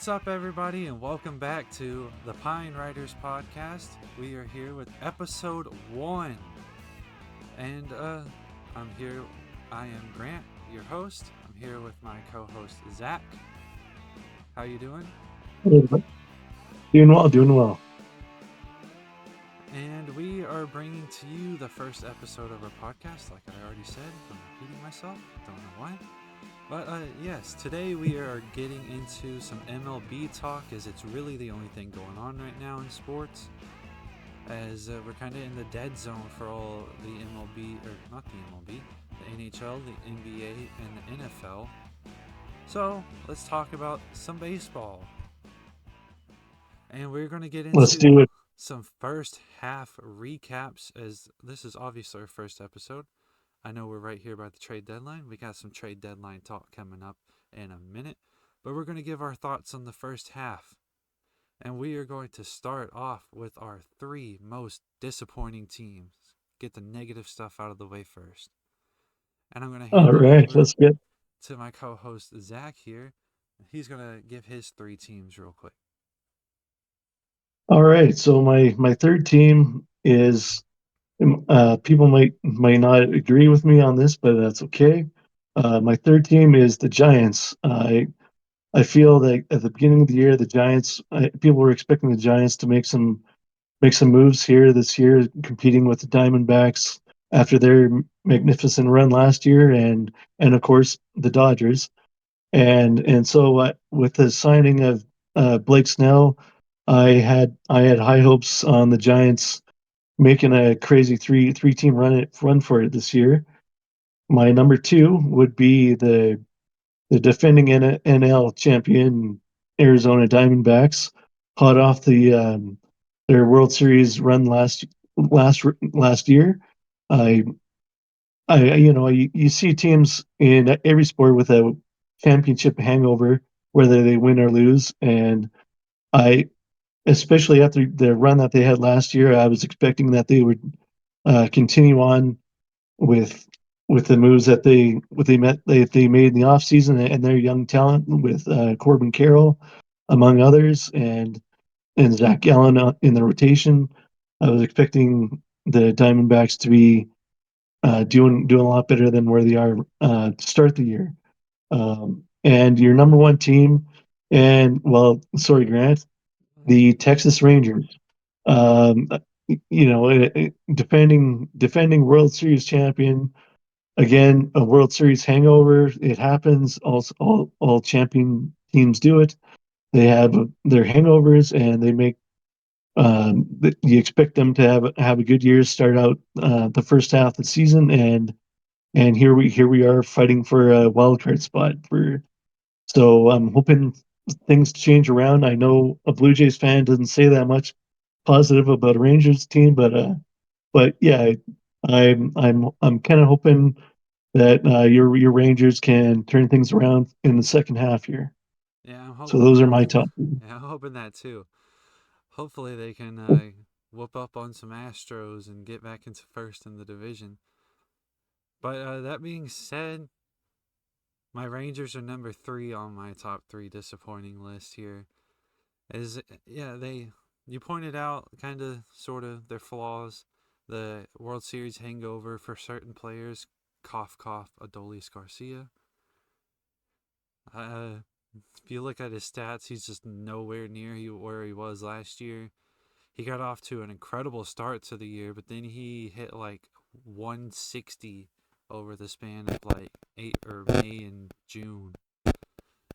What's up, everybody, and welcome back to the Pine Riders Podcast. We are here with episode 1, and I'm here. I am Grant, your host. I'm here with my co-host Zach. How you doing? Doing well, doing well. And we are bringing to you the first episode of our podcast. Like I already said, I'm repeating myself. Don't know why. But yes, today we are getting into some MLB talk, as it's really the only thing going on right now in sports. As we're kind of in the dead zone for all the MLB, or not the MLB, the NHL, the NBA, and the NFL. So let's talk about some baseball. And we're going to get Let's into do it. some first half recaps, as this is obviously our first episode. I know we're right here by the trade deadline. We got some trade deadline talk coming up in a minute, but we're going to give our thoughts on the first half. And we are going to start off with our 3 most disappointing teams. Get the negative stuff out of the way first. And I'm going to All hand it right, over let's get. to my co-host Zach here. He's going to give his 3 teams real quick. All right, so my third team is. People might not agree with me on this, but that's okay. My third team is the Giants. I feel that at the beginning of the year, the Giants. People were expecting the Giants to make some moves here this year, competing with the Diamondbacks after their magnificent run last year, and of course the Dodgers. And so with the signing of Blake Snell, I had high hopes on the Giants making a crazy three team run for it this year. My number two would be the defending NL champion Arizona Diamondbacks, hot off their World Series run last year. I you see teams in every sport with a championship hangover, whether they win or lose. And I, especially after the run that they had last year, I was expecting that they would continue on with with the moves that they made in the offseason and their young talent with Corbin Carroll, among others, and Zach Gallen in the rotation. I was expecting the Diamondbacks to be doing a lot better than where they are to start the year. And your number one team, and well, sorry, Grant, the Texas Rangers. Um, defending World Series champion again, a World Series hangover. It happens. All champion teams do it. They have their hangovers, and they make. You expect them to have a good year, start out the first half of the season, and here we are fighting for a wild card spot for. So I'm hoping things change around. I know a Blue Jays fan doesn't say that much positive about a Rangers team, but yeah, I'm kind of hoping that your Rangers can turn things around in the second half here. Yeah, I'm So hoping those are that. my top. Yeah, I'm hoping that too. Hopefully they can whoop up on some Astros and get back into first in the division. But that being said, my Rangers are number 3 on my top 3 disappointing list here. Is yeah, you pointed out kind of sort of their flaws, the World Series hangover for certain players, cough cough Adolis Garcia. Uh, if you look at his stats, he's just nowhere near where he was last year. He got off to an incredible start to the year, but then he hit like 160 over the span of like May and June,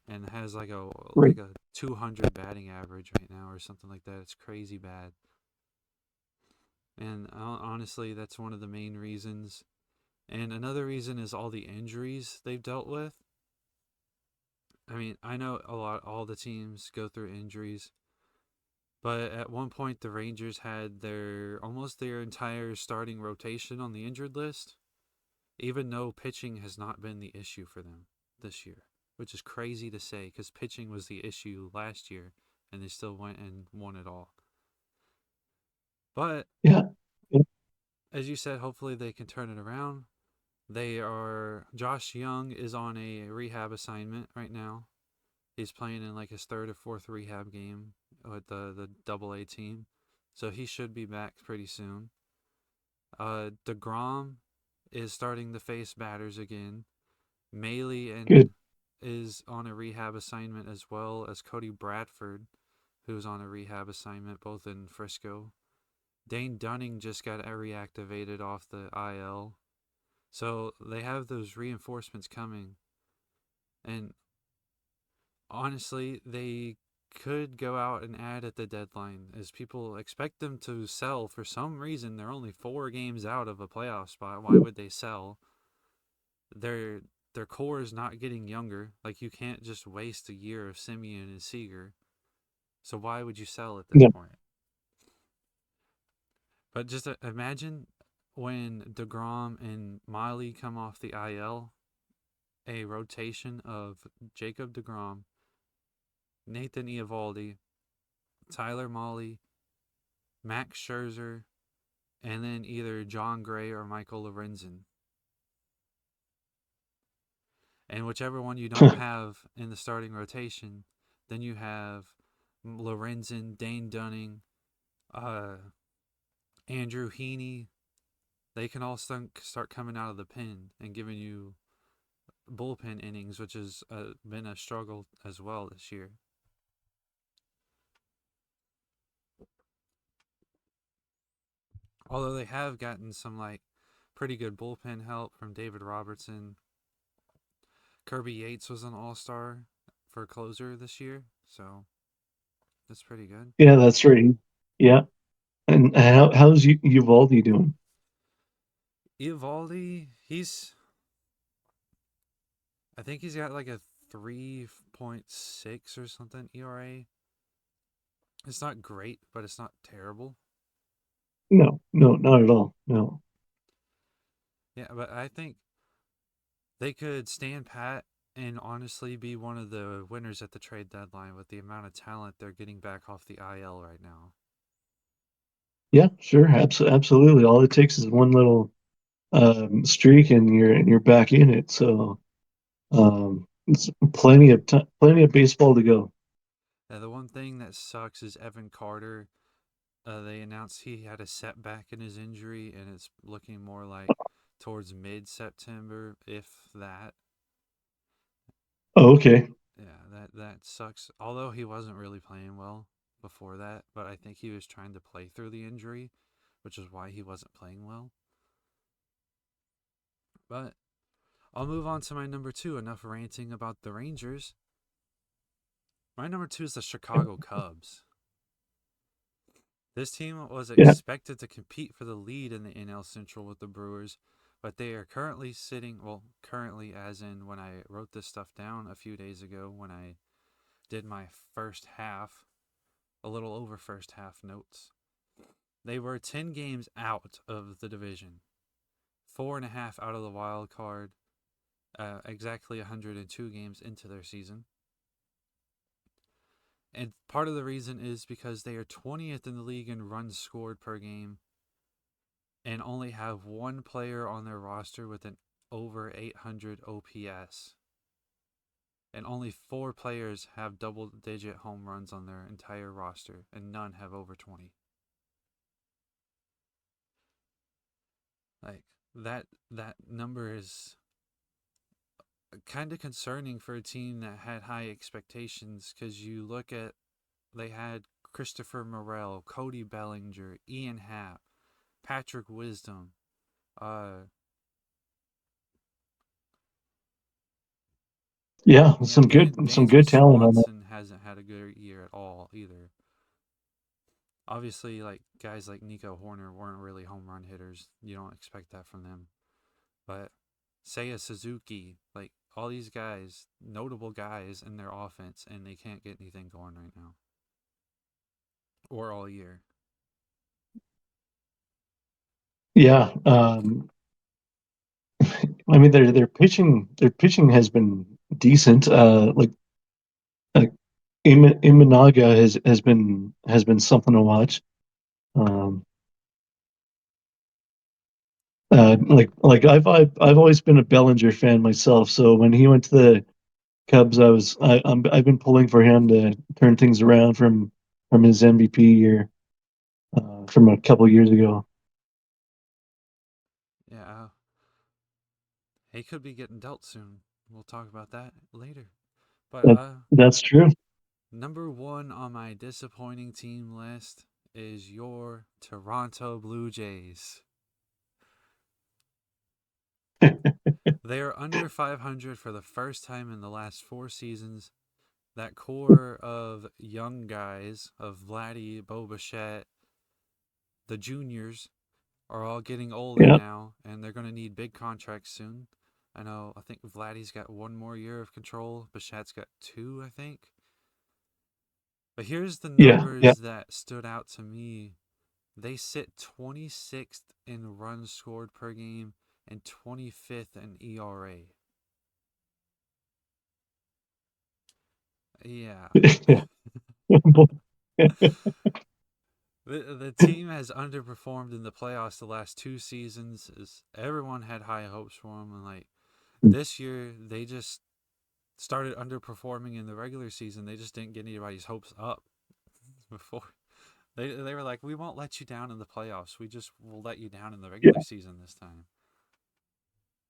and has Right. like a 200 batting average right now or something like that. It's crazy bad. And honestly, that's one of the main reasons. And another reason is all the injuries they've dealt with. I mean, I know all the teams go through injuries, but at one point the Rangers had almost their entire starting rotation on the injured list, even though pitching has not been the issue for them this year, which is crazy to say because pitching was the issue last year and they still went and won it all. But Yeah. as you said, hopefully they can turn it around. Josh Young is on a rehab assignment right now. He's playing in like his third or fourth rehab game with the Double A team, so he should be back pretty soon. Degrom is starting to face batters again. Maley Good. and is on a rehab assignment as well as Cody Bradford, who's on a rehab assignment both in Frisco. Dane Dunning just got reactivated off the IL. So they have those reinforcements coming. And honestly, they could go out and add at the deadline as people expect them to sell. For some reason, they're only 4 games out of a playoff spot. Why would they sell? Their their core is not getting younger. Like, you can't just waste a year of Simeon and Seager. So why would you sell at this Yeah. point? But just imagine when DeGrom and Miley come off the IL, a rotation of Jacob DeGrom, Nathan Eovaldi, Tyler Mahle, Max Scherzer, and then either John Gray or Michael Lorenzen. And whichever one you don't have in the starting rotation, then you have Lorenzen, Dane Dunning, uh, Andrew Heaney. They can all start coming out of the pen and giving you bullpen innings, which has been a struggle as well this year. Although they have gotten some like pretty good bullpen help from David Robertson. Kirby Yates was an all-star for closer this year, so that's pretty good. Yeah, that's right. Yeah. And how's Uvalde doing? Eovaldi, I think he's got like a 3.6 or something ERA. It's not great, but it's not terrible. No, no, not at all. No. Yeah, but I think they could stand pat and honestly be one of the winners at the trade deadline with the amount of talent they're getting back off the IL right now. Yeah, sure. Absolutely. All it takes is one little streak and you're back in it. So it's plenty of baseball to go. The one thing that sucks is Evan Carter. They announced he had a setback in his injury, and it's looking more like towards mid-September, if that. Oh, okay. Yeah, that sucks. Although he wasn't really playing well before that, but I think he was trying to play through the injury, which is why he wasn't playing well. But I'll move on to my number two. Enough ranting about the Rangers. My number two is the Chicago Cubs. This team was Yeah. expected to compete for the lead in the NL Central with the Brewers, but they are currently sitting, well, currently as in when I wrote this stuff down a few days ago when I did my first half, a little over first half notes. They were 10 games out of the division, 4.5 out of the wild card, exactly 102 games into their season. And part of the reason is because they are 20th in the league in runs scored per game and only have one player on their roster with an over 800 OPS. And only 4 players have double digit home runs on their entire roster, and none have over 20. Like that number is kind of concerning for a team that had high expectations because you look at they had Christopher Morel, Cody Bellinger, Ian Happ, Patrick Wisdom, uh, Yeah, yeah, some Dansby good talent on that. Swanson hasn't had a good year at all either. Obviously, like guys like Nico Horner weren't really home run hitters. You don't expect that from them. But Seiya Suzuki, like all these guys, notable guys in their offense, and they can't get anything going right now or all year. Yeah. I mean their pitching has been decent. Uh Imanaga has been something to watch. Um, like I've always been a Bellinger fan myself. So when he went to Cubs, I've been pulling for him to turn things around from his MVP year from a couple years ago. Yeah, he could be getting dealt soon. We'll talk about that later. But That that's true. number one on my disappointing team list is your Toronto Blue Jays. They are under 500 for the first time in the last 4 seasons. That core of young guys, of Vladdy, Bo Bichette, the juniors, are all getting older Yeah, now, and they're going to need big contracts soon. I think Vladdy's got 1 more year of control. Bichette's got 2, I think. But here's the yeah. numbers that stood out to me. They sit 26th in runs scored per game and 25th in ERA. Yeah. The team has underperformed in the playoffs the last 2 seasons. As everyone had high hopes for them, and this year they just started underperforming in the regular season. They just didn't get anybody's hopes up before. They were like, we won't let you down in the playoffs. We just will let you down in the regular Yeah, season this time.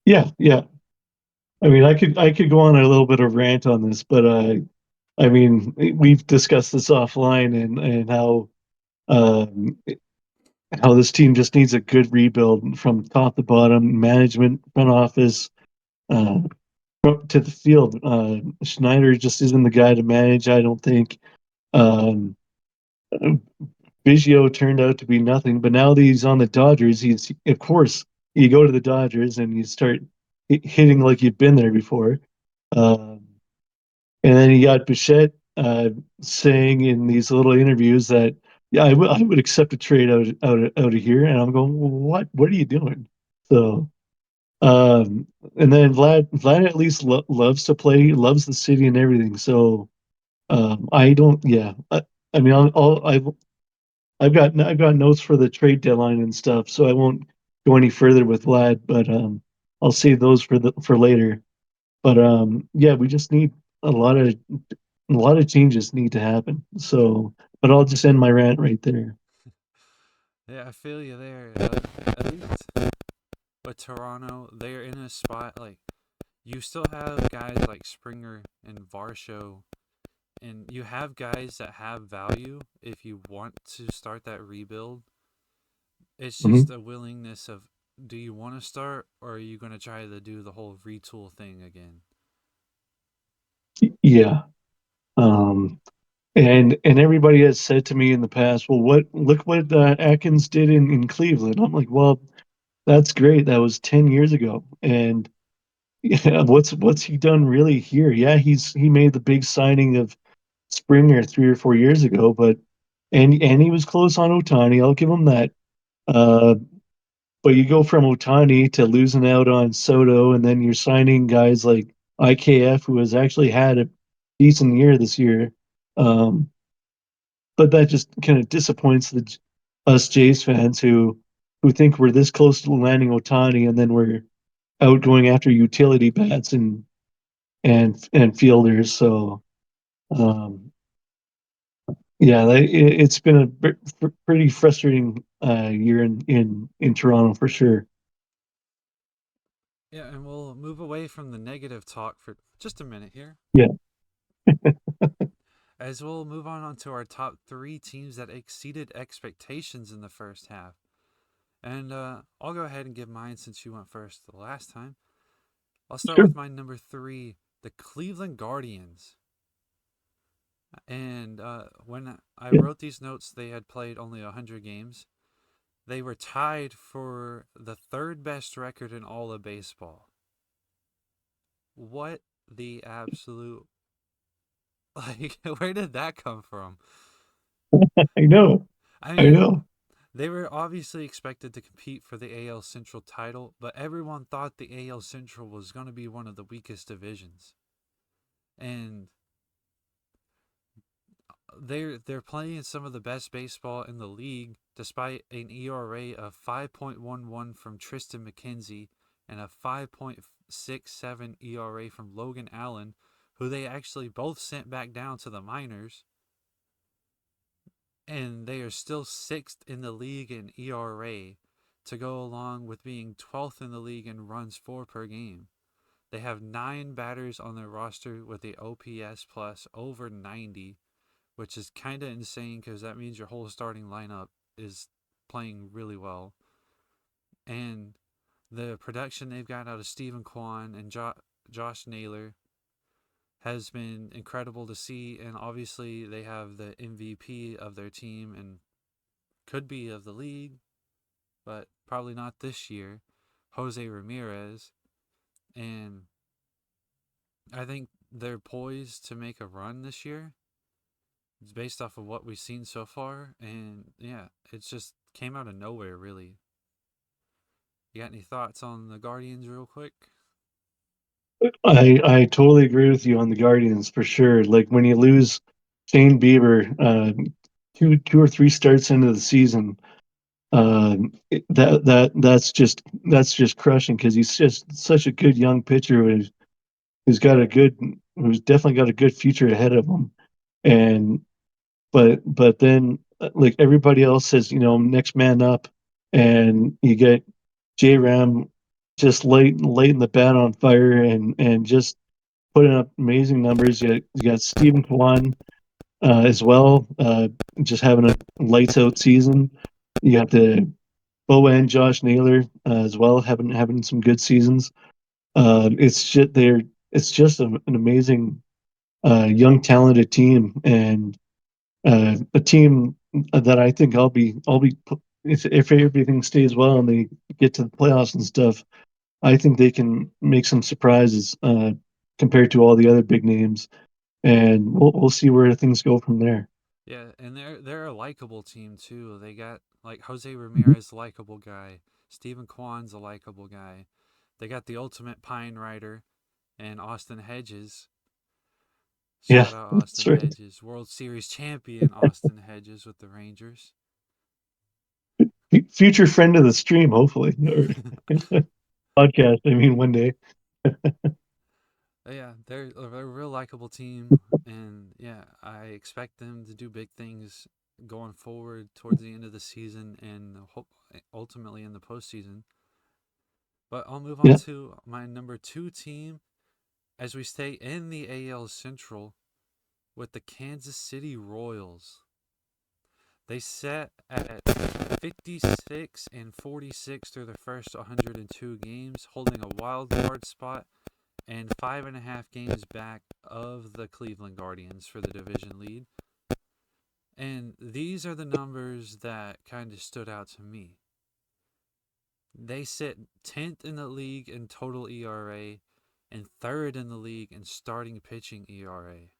yeah. I mean, I could go on a little bit of rant on this, but I mean, we've discussed this offline and um, how this team just needs a good rebuild from top to bottom, management, front office, uh, to the field. Schneider just isn't the guy to manage. I don't think. Um, Biggio turned out to be nothing, but now that he's on the Dodgers, he's of course you go to the Dodgers and you start hitting like you've been there before. Um, and then you got Bichette saying in these little interviews that yeah, I would accept a trade out of here, and I'm going, well, what are you doing? So and then Vlad at least loves to play, loves the city and everything. So I don't, yeah, I mean I've got notes for the trade deadline and stuff, so I won't go any further with Vlad, but I'll save those for later. But yeah, we just need a lot of a lot of changes need to happen. So, but I'll just end my rant right there. Yeah, I feel you there. At least with Toronto, they're in a spot you still have guys like Springer and Varsho, and you have guys that have value if you want to start that rebuild. It's just Mhm. a willingness of, do you want to start, or are you going to try to do the whole retool thing again? Yeah. Um, and everybody has said to me in the past, well, look what Atkins did in Cleveland. I'm like, well, that's great. That was 10 years ago. And yeah, what's he done really here? Yeah, he made the big signing of Springer 3 or 4 years ago, but and he was close on Otani. I'll give him that. Uh, but you go from Otani to losing out on Soto, and then you're signing guys like IKF, who has actually had a decent year this year. Um, but that just kind of disappoints us Jays fans who think we're this close to landing Otani, and then we're out going after utility bats and fielders. So um, yeah, it's been a pretty frustrating year in Toronto for sure. Yeah, and we'll move away from the negative talk for just a minute here, Yeah, as we'll move on to our top 3 teams that exceeded expectations in the first half. And I'll go ahead and give mine since you went first the last time. I'll start sure. with my number 3, the Cleveland Guardians. And when I Yeah. wrote these notes, they had played only 100 games. They were tied for the third best record in all of baseball. What the absolute. Where did that come from? I know. I I mean, know. they were obviously expected to compete for the AL Central title, but everyone thought the AL Central was going to be one of the weakest divisions. And they're playing some of the best baseball in the league, despite an ERA of 5.11 from Tristan McKenzie and a 5.67 ERA from Logan Allen, who they actually both sent back down to the minors, and they are still sixth in the league in ERA to go along with being 12th in the league in runs for per game. They have 9 batters on their roster with the OPS plus over 90, which is kind of insane because that means your whole starting lineup is playing really well. And the production they've got out of Stephen Kwan and Josh Naylor has been incredible to see. And obviously, they have the MVP of their team and could be of the league, but probably not this year, Jose Ramirez. And I think they're poised to make a run this year. It's based off of what we've seen so far. And yeah, it's just came out of nowhere, really. You got any thoughts on the Guardians, real quick? I totally agree with you on the Guardians for sure. Like when you lose Shane Bieber, two or three starts into the season, that's just crushing because he's just such a good young pitcher who's got a good who's definitely got a good future ahead of him. And but then like everybody else says, next man up, and you get J Ram just lighting the bat on fire and just putting up amazing numbers. You got Stephen Kwan as well, just having a lights out season. You got the Bo and Josh Naylor as well, having some good seasons. It's just an amazing young talented team, and a team that I think I'll be if everything stays well and they get to the playoffs and stuff. I think they can make some surprises compared to all the other big names, and we'll see where things go from there. Yeah, and they're a likable team too. They got like Jose Mhm. Ramirez, likable guy. Stephen Kwan's a likable guy. They got the ultimate pine rider and Austin Hedges. Yeah, Shout out that's Austin right. Hedges, World Series champion Austin Hedges with the Rangers. Future friend of the stream, hopefully, or podcast. I mean, one day. Yeah, they're a real likable team, and yeah, I expect them to do big things going forward towards the end of the season and ultimately in the postseason. But I'll move on Yeah, to my number 2 team as we stay in the AL Central with the Kansas City Royals. They set at 56-46 through the first 102 games, holding a wild card spot and 5.5 games back of the Cleveland Guardians for the division lead. And these are the numbers that kind of stood out to me. They sit 10th in the league in total ERA and third in the league in starting pitching ERA.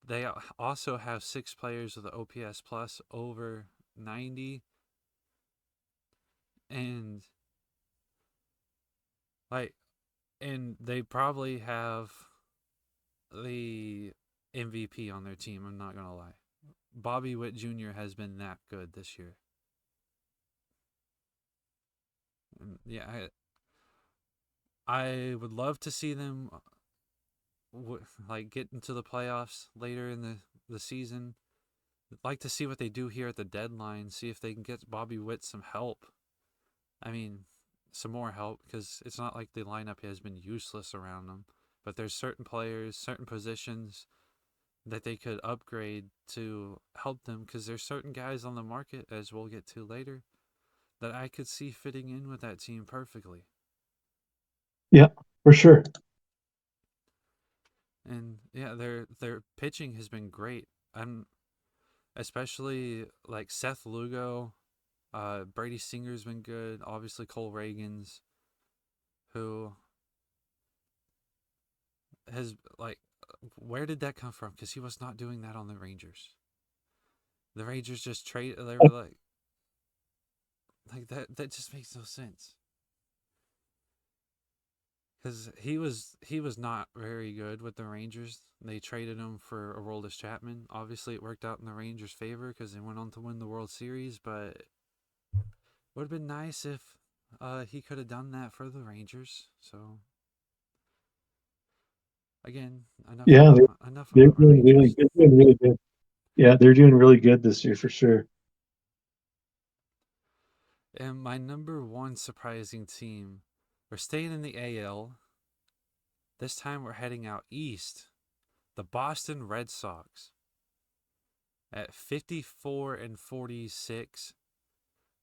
They also have 6 players with the OPS plus over 90, and like and they probably have the MVP on their team, I'm not going to lie. Bobby Witt Jr. has been that good this year. And yeah, I would love to see them like get into the playoffs later in the season. I'd like to see what they do here at the deadline, see if they can get Bobby Witt some help. I mean, some more help because it's not like the lineup has been useless around them. But there's certain players, certain positions that they could upgrade to help them because there's certain guys on the market, as we'll get to later, that I could see fitting in with that team perfectly. yeah, for sure. And yeah, their pitching has been great. I'm especially like Seth Lugo, Brady Singer's been good. Obviously Cole Reagans, who has like, where did that come from? Because he was not doing that on the Rangers. The Rangers just trade. They were like that. That just makes no sense. Because he was not very good with the Rangers. They traded him for Aroldis Chapman. Obviously, it worked out in the Rangers' favor because they went on to win the World Series. But it would have been nice if he could have done that for the Rangers. So Again, enough Yeah, about enough they're about my doing really Rangers. good. They're doing really good. Yeah, they're doing really good this year for sure. And my number one surprising team, we're staying in the AL. This time we're heading out east. The Boston Red Sox at 54 and 46.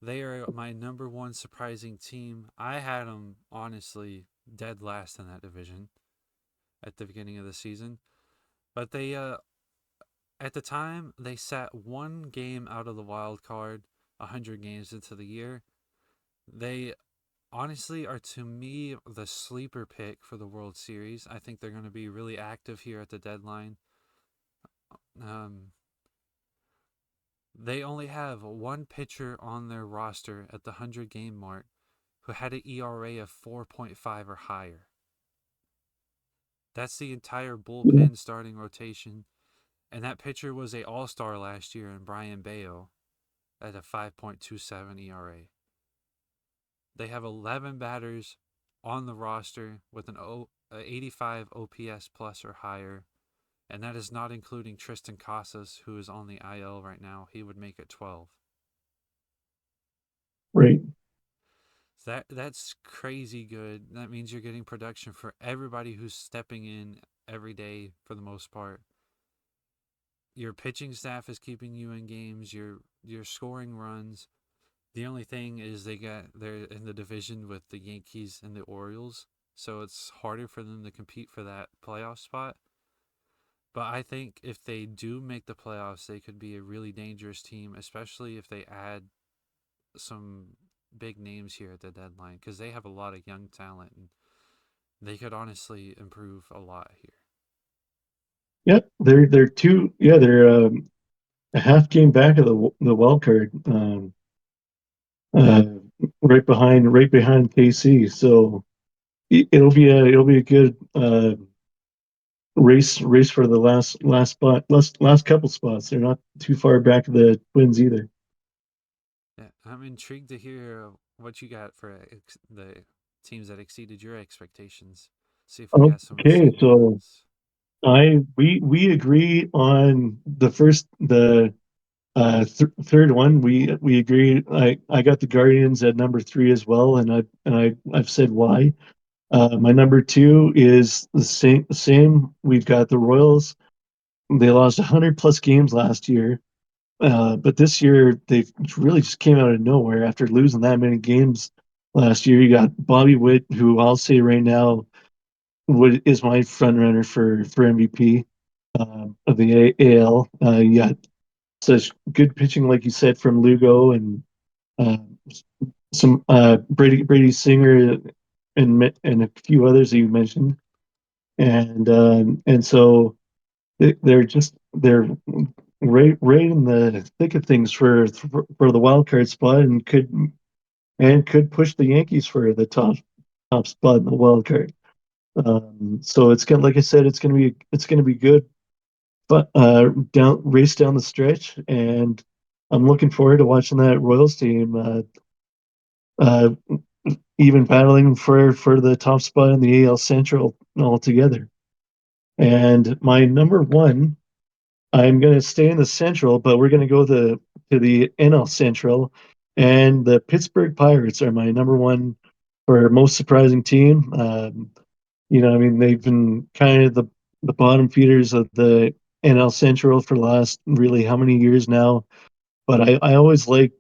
They are my number one surprising team. I had them honestly dead last in that division at the beginning of the season, but they at the time they sat one game out of the wild card 100 games into the year. They honestly are to me the sleeper pick for the World Series. I think they're going to be really active here at the deadline. Um, they only have one pitcher on their roster at the 100 game mark who had an ERA of 4.5 or higher. That's the entire Yeah, bullpen starting rotation. And that pitcher was a all-star last year in Brian Bayo at a 5.27 ERA. They have 11 batters on the roster with an 85 OPS plus or higher, and that is not including Tristan Casas, who is on the IL right now. He would make it 12. right. That's crazy good. That means you're getting production for everybody who's stepping in every day for the most part. Your pitching staff is keeping you in games. You're scoring runs. The only thing is they're in the division with the Yankees and the Orioles, so it's harder for them to compete for that playoff spot. But I think if they do make the playoffs, they could be a really dangerous team, especially if they add some big names here at the deadline because they have a lot of young talent and they could honestly improve a lot here. Yep, they're two. Yeah, they're a half game back of the wild card, uh, right behind KC. So it'll be a good race for the last spot, last couple spots. They're not too far back of the Twins either. Yeah, I'm intrigued to hear what you got for the teams that exceeded your expectations. See if we got some of the Okay, same so ones. we agree on the third one. We agree. I got the Guardians at number three as well, I've said why. My number two is the same. We've got the Royals. They lost 100 plus games last year, but this year they really just came out of nowhere after losing that many games last year. You got Bobby Witt, who I'll say right now is my front runner for MVP of the AL. You got such good pitching, like you said, from Lugo and uh, some Brady Singer and a few others that you mentioned, and so they're right in the thick of things for the wild card spot and could push the Yankees for the top spot in the wild card. So it's gonna, like I said, it's gonna be good, but down race down the stretch, and I'm looking forward to watching that Royals team uh, even battling for the top spot in the AL Central altogether. And my number one, I'm going to stay in the Central, but we're going to go to the NL Central, and the Pittsburgh Pirates are my number one for most surprising team. I mean, they've been kind of the bottom feeders of the NL Central for the last really how many years now. But I always like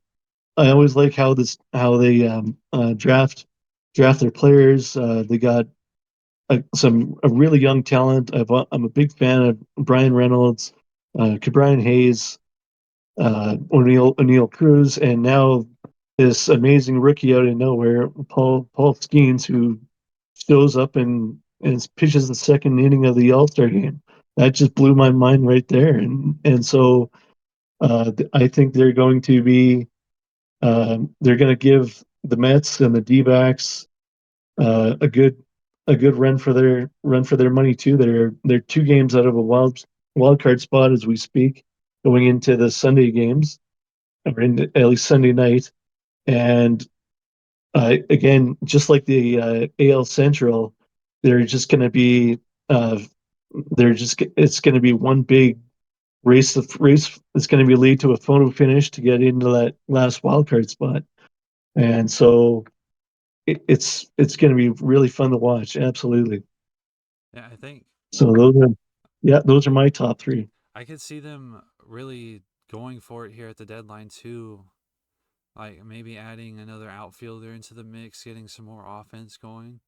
how they draft their players. They got a really young talent. I'm a big fan of Brian Reynolds, Brian Hayes, O'Neill Cruz, and now this amazing rookie out of nowhere, Paul Skeens, who shows up and pitches the second inning of the All Star game. That just blew my mind right there, and so I think they're going to give the Mets and the D-backs a good run for their money too. They're two games out of a wild card spot as we speak, going into the Sunday games or at least Sunday night. And again, just like the AL Central, they're just going to be they're just it's going to be one big race. It's going to be lead to a photo finish to get into that last wild card spot, and so it's going to be really fun to watch. Absolutely. Yeah, I think So those are, yeah, those are my top three. I could see them really going for it here at the deadline too. Like maybe adding another outfielder into the mix, getting some more offense going,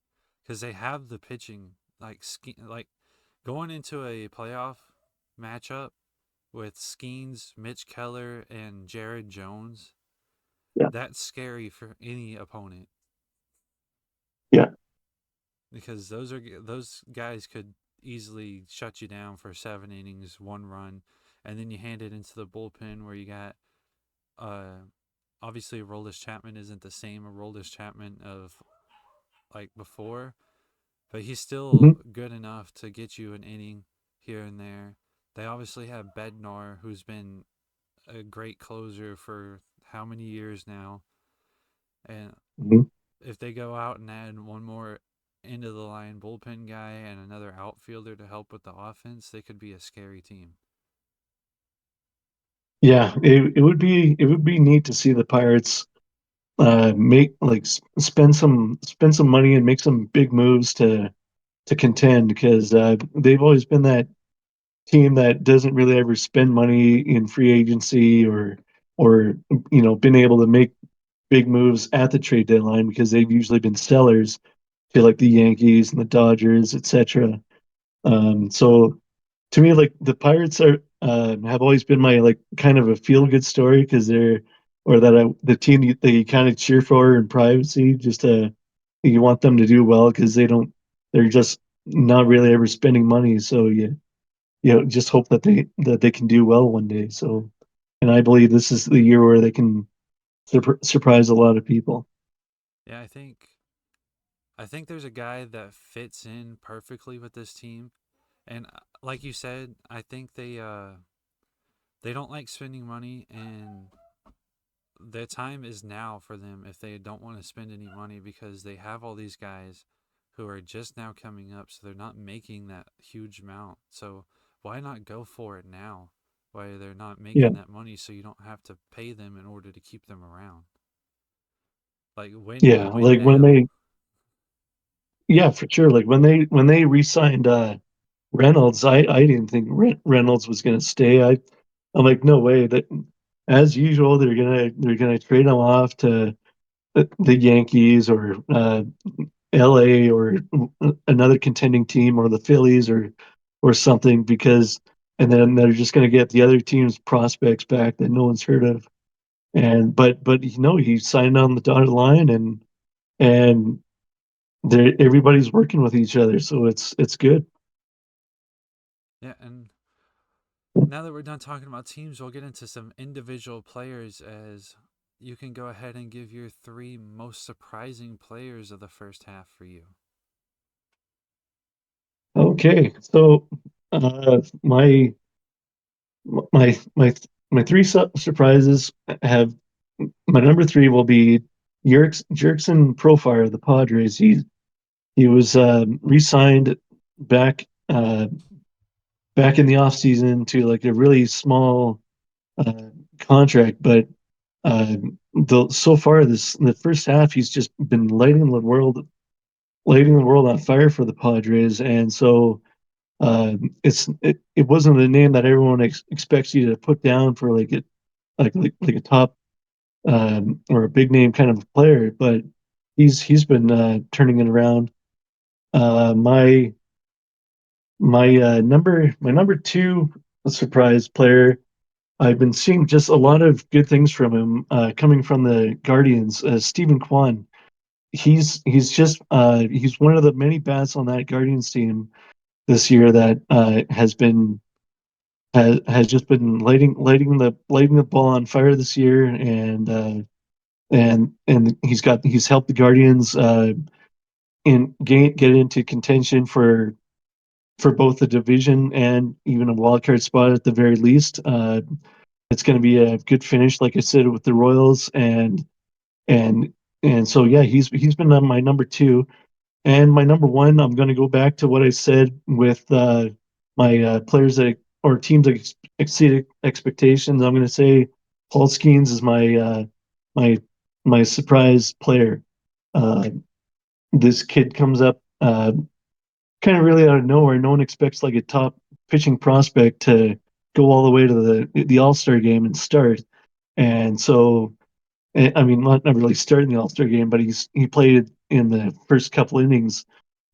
because they have the pitching. Like going into a playoff matchup with Skeens, Mitch Keller, and Jared Jones. Yeah, That's scary for any opponent yeah, because those guys could easily shut you down for 7 innings, 1 run, and then you hand it into the bullpen where you got uh obviously Aroldis Chapman isn't the same Aroldis Chapman of like before, but he's hmm, still good enough to get you an inning here and there. They obviously have Bednar, who's been a great closer for how many years now, and hmm. if they go out and add one more end of the line bullpen guy and another outfielder to help with the offense, they could be a scary team. Yeah. It would be neat to see the Pirates make like spend some money and make some big moves to contend because they've always been that team that doesn't really ever spend money in free agency or been able to make big moves at the trade deadline because they've usually been sellers to like the Yankees and the Dodgers, etc. So to me, like the Pirates are have always been my like kind of a feel good story because they're or that the team that you kind of cheer for in privacy, just you want them to do well because they're just not really ever spending money. So just hope that they can do well one day. So, and I believe this is the year where they can surprise a lot of people. Yeah, I think there's a guy that fits in perfectly with this team, and like you said, I think they don't like spending money, and the time is now for them if they don't want to spend any money because they have all these guys who are just now coming up, so they're not making that huge amount. So why not go for it now? Why they're not Yeah, making that money so you don't have to pay them in order to keep them around. Like yeah, win now. yeah, for sure. Like when they re-signed Reynolds, I didn't think Reynolds was going to stay. I'm like, no way. That as usual, they're gonna trade him off to the Yankees or L.A. or another contending team or the Phillies or something and then they're just going to get the other team's prospects back that no one's heard of. And but he signed on the dotted line and everybody's working with each other, so it's good. Yeah, and now that we're done talking about teams, we'll get into some individual players as you can go ahead and give your three most surprising players of the first half for you. Okay, so my my three surprises have my number three will be Jerkson Profire of the Padres. He was re-signed back back in the off season to like a really small uh, contract, but uh, so far the first half he's just been lighting the world on fire for the Padres, and so it wasn't a name that everyone expects you to put down for like a top or a big name kind of player, but he's been turning it around. My my number two surprise player. I've been seeing just a lot of good things from him coming from the Guardians. Stephen Kwan. He's one of the many bats on that Guardians team this year that has just been lighting the ball on fire this year, and he's helped the Guardians get into contention for both the division and even a wild card spot at the very least. It's going to be a good finish, like I said, with the Royals, and and so yeah, he's been on my number two, and my number one. I'm going to go back to what I said with my players that or teams that exceeded expectations. I'm going to say Paul Skeens is my my surprise player. Uh, this kid comes up kind of really out of nowhere. No one expects like a top pitching prospect to go all the way to the All Star game and start. And so, I mean, not really start in the All Star game, but he played in the first couple innings,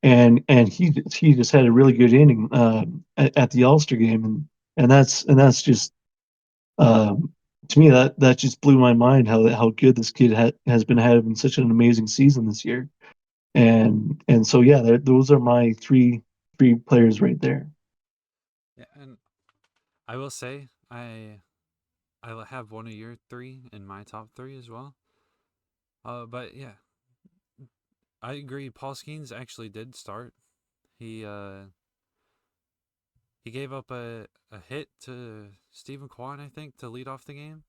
and he just had a really good inning at the All Star game, and that's just to me that just blew my mind how good this kid has been having such an amazing season this year. And so yeah, those are my three players right there. Yeah, and I will say I have one of your three in my top three as well. But yeah, I agree. Paul Skeens actually did start. He uh he gave up a hit to Stephen Kwan, I think, to lead off the game,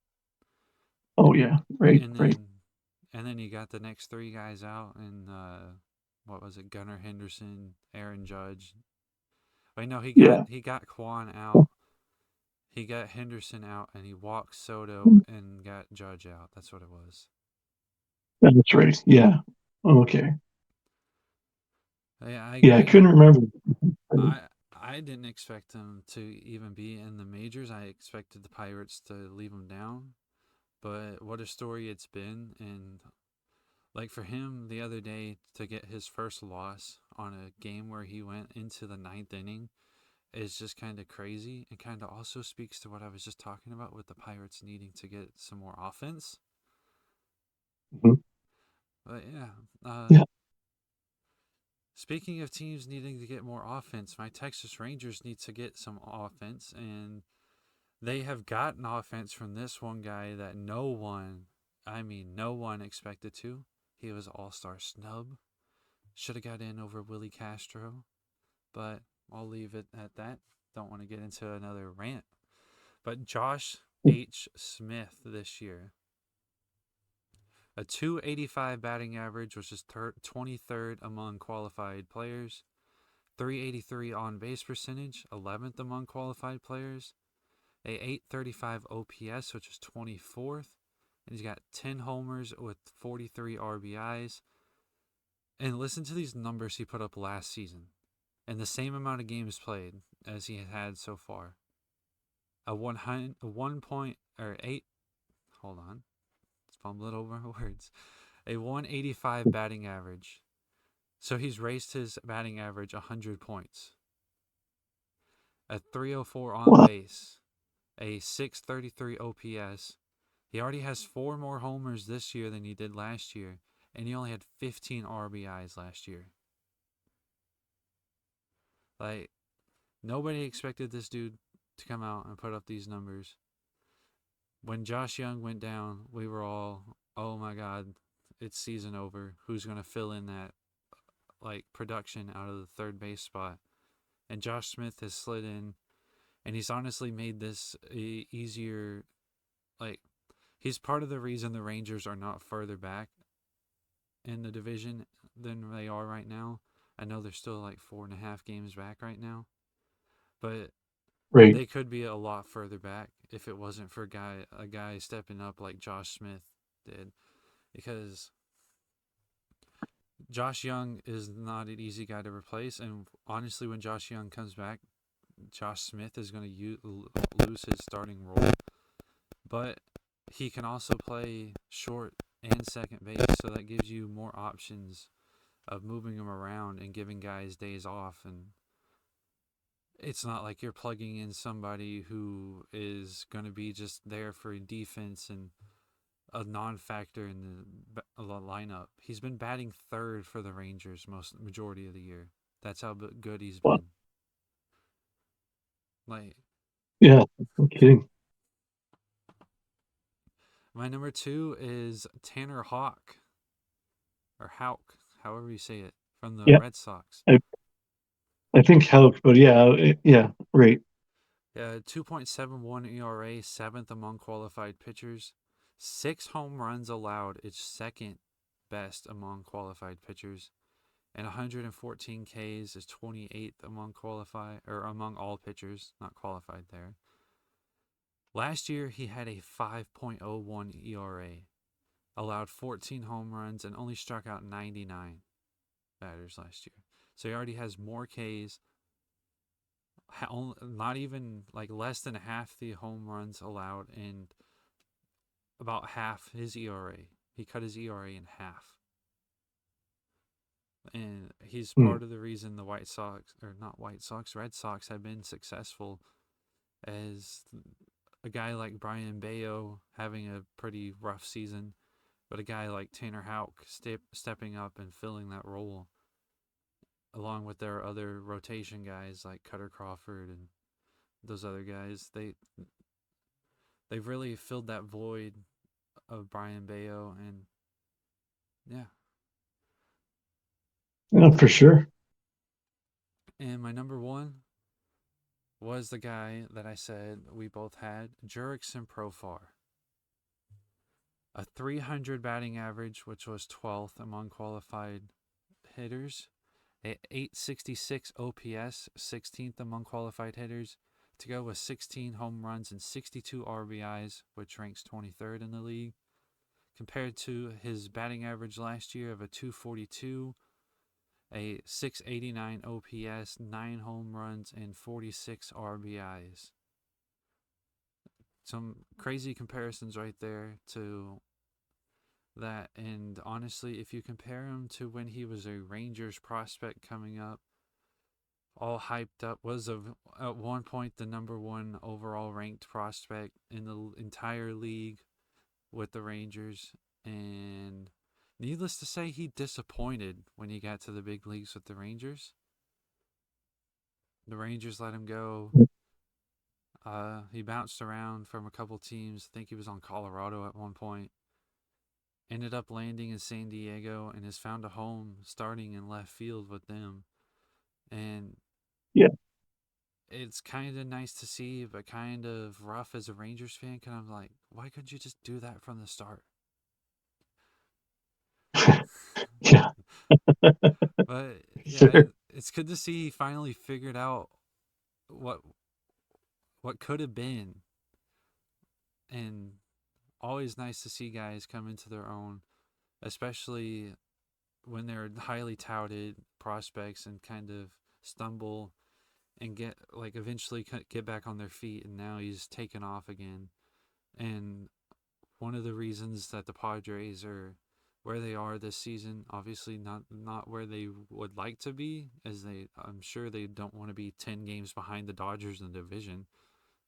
Oh yeah, right, and right, then you got the next three guys out, and what was it? Gunnar Henderson, Aaron Judge. Wait, no, yeah, he got Kwan out. He got Henderson out, and he walked Soto and got Judge out. That's what it was. that's right. Yeah, okay, Yeah, I yeah, I agree. couldn't remember. I I didn't expect him to even be in the majors. I expected the Pirates to leave him down. But what a story it's been. And like for him the other day to get his first loss on a game where he went into the ninth inning is just kind of crazy, and kind of also speaks to what I was just talking about with the Pirates needing to get some more offense. Mhm. But yeah, Yeah, speaking of teams needing to get more offense, my Texas Rangers need to get some offense, and they have gotten offense from this one guy that no one expected to. He was all-star snub. Should have got in over Willie Castro, but I'll leave it at that. Don't want to get into another rant. But Josh H. Smith this year, a 285 batting average, which is 23rd among qualified players, 383 on base percentage, 11th among qualified players, a 835 OPS, which is 24th, and he's got 10 homers with 43 RBIs. And listen to these numbers he put up last season in the same amount of games played as he had so far. A 1 point or 8 hold on, fumbling over words. A 185 batting average. So he's raised his batting average 100 points. A 304 on wow, base, a 633 OPS. He already has 4 more homers this year than he did last year, and he only had 15 RBIs last year. Like, nobody expected this dude to come out and put up these numbers. When Josh Young went down, we were all, oh my God, it's season over. Who's going to fill in that like production out of the third base spot? And Josh Smith has slid in, and he's honestly made this easier. Like, he's part of the reason the Rangers are not further back in the division than they are right now. I know they're still like 4.5 games back right now, but right, they could be a lot further back if it wasn't for a guy stepping up like Josh Smith did. Because Josh Young is not an easy guy to replace, and honestly, when Josh Young comes back, Josh Smith is going to lose his starting role. But he can also play short and second base, so that gives you more options of moving him around and giving guys days off. And it's not like you're plugging in somebody who is going to be just there for defense and a non-factor in the lineup. He's been batting third for the Rangers most majority of the year. That's how good he's wow, been. Like, yeah, no kidding. my number two is Tanner Houck or Houck, however you say it, from the Yeah, Red Sox. I I think Hauk, but yeah, yeah, right. 2.71 ERA, seventh among qualified pitchers. 6 home runs allowed, it's second best among qualified pitchers. and 114 Ks is 28th among all pitchers, not qualified there. Last year he had a 5.01 ERA, allowed 14 home runs, and only struck out 99 batters last year. So he already has more Ks, not even like less than half the home runs allowed, and about half his ERA. He cut his ERA in half. And he's Hmm. part of the reason the Red Sox have been successful, as a guy like Brian Bayo having a pretty rough season, but a guy like Tanner Houck stepping up and filling that role, along with their other rotation guys like Cutter Crawford and those other guys. They've really filled that void of Brian Bayo, and yeah. Yeah, for sure. And my number one was the guy that I said we both had, Jurickson Profar. A 300 batting average, which was 12th among qualified hitters. A 866 OPS, 16th among qualified hitters. To go with 16 home runs and 62 RBIs, which ranks 23rd in the league. Compared to his batting average last year of a 242, a 689 OPS, 9 home runs, and 46 RBIs. Some crazy comparisons right there to that. And honestly, if you compare him to when he was a Rangers prospect coming up, all hyped up, was at one point the number one overall ranked prospect in the entire league with the Rangers. And needless to say, he disappointed when he got to the big leagues with the Rangers. The Rangers let him go. He bounced around from a couple teams. I think he was on Colorado at one point. Ended up landing in San Diego and has found a home starting in left field with them. And Yeah. it's kind of nice to see, but kind of rough as a Rangers fan. Kind of like, why couldn't you just do that from the start? Yeah. But yeah, Sure. it's good to see he finally figured out what what could have been, and always nice to see guys come into their own, especially when they're highly touted prospects and kind of stumble and get like eventually get back on their feet, and now he's taken off again. And one of the reasons that the Padres are where they are this season, obviously not where they would like to be, as I'm sure they don't want to be 10 games behind the Dodgers in the division,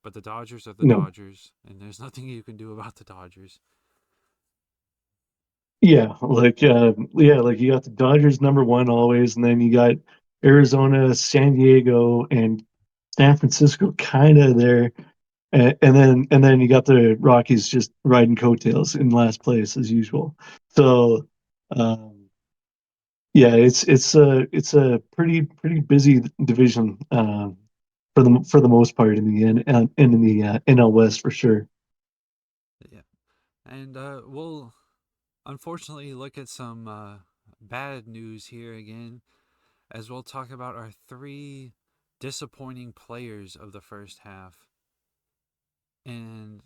but the Dodgers are the No. Dodgers, and there's nothing you can do about the Dodgers. Yeah, like you got the Dodgers number one always, and then you got Arizona, San Diego, and San Francisco kind of there, and then you got the Rockies just riding coattails in last place as usual. So, yeah, it's a pretty busy division for the most part in the in the NL West for sure. Yeah, and we'll unfortunately look at some bad news here again, as we'll talk about our three disappointing players of the first half. And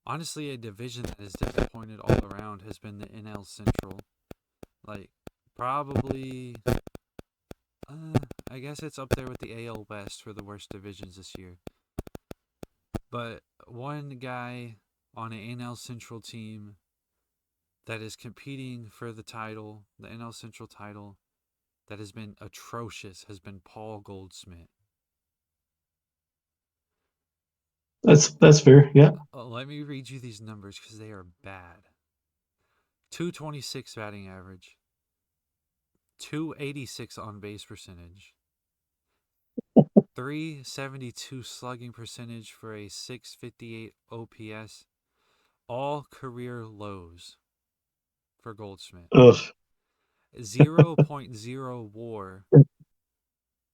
honestly, a division that has disappointed all around has been the NL Central. Like, probably, I guess it's up there with the AL West for the worst divisions this year. But one guy on an NL Central team that is competing for the title, the NL Central title, that has been atrocious has been Paul Goldschmidt. That's fair. Yeah. Let me read you these numbers because they are bad. 226 batting average, 286 on base percentage, 372 slugging percentage for a 658 OPS, all career lows for Goldschmidt. Ugh. 0.0 WAR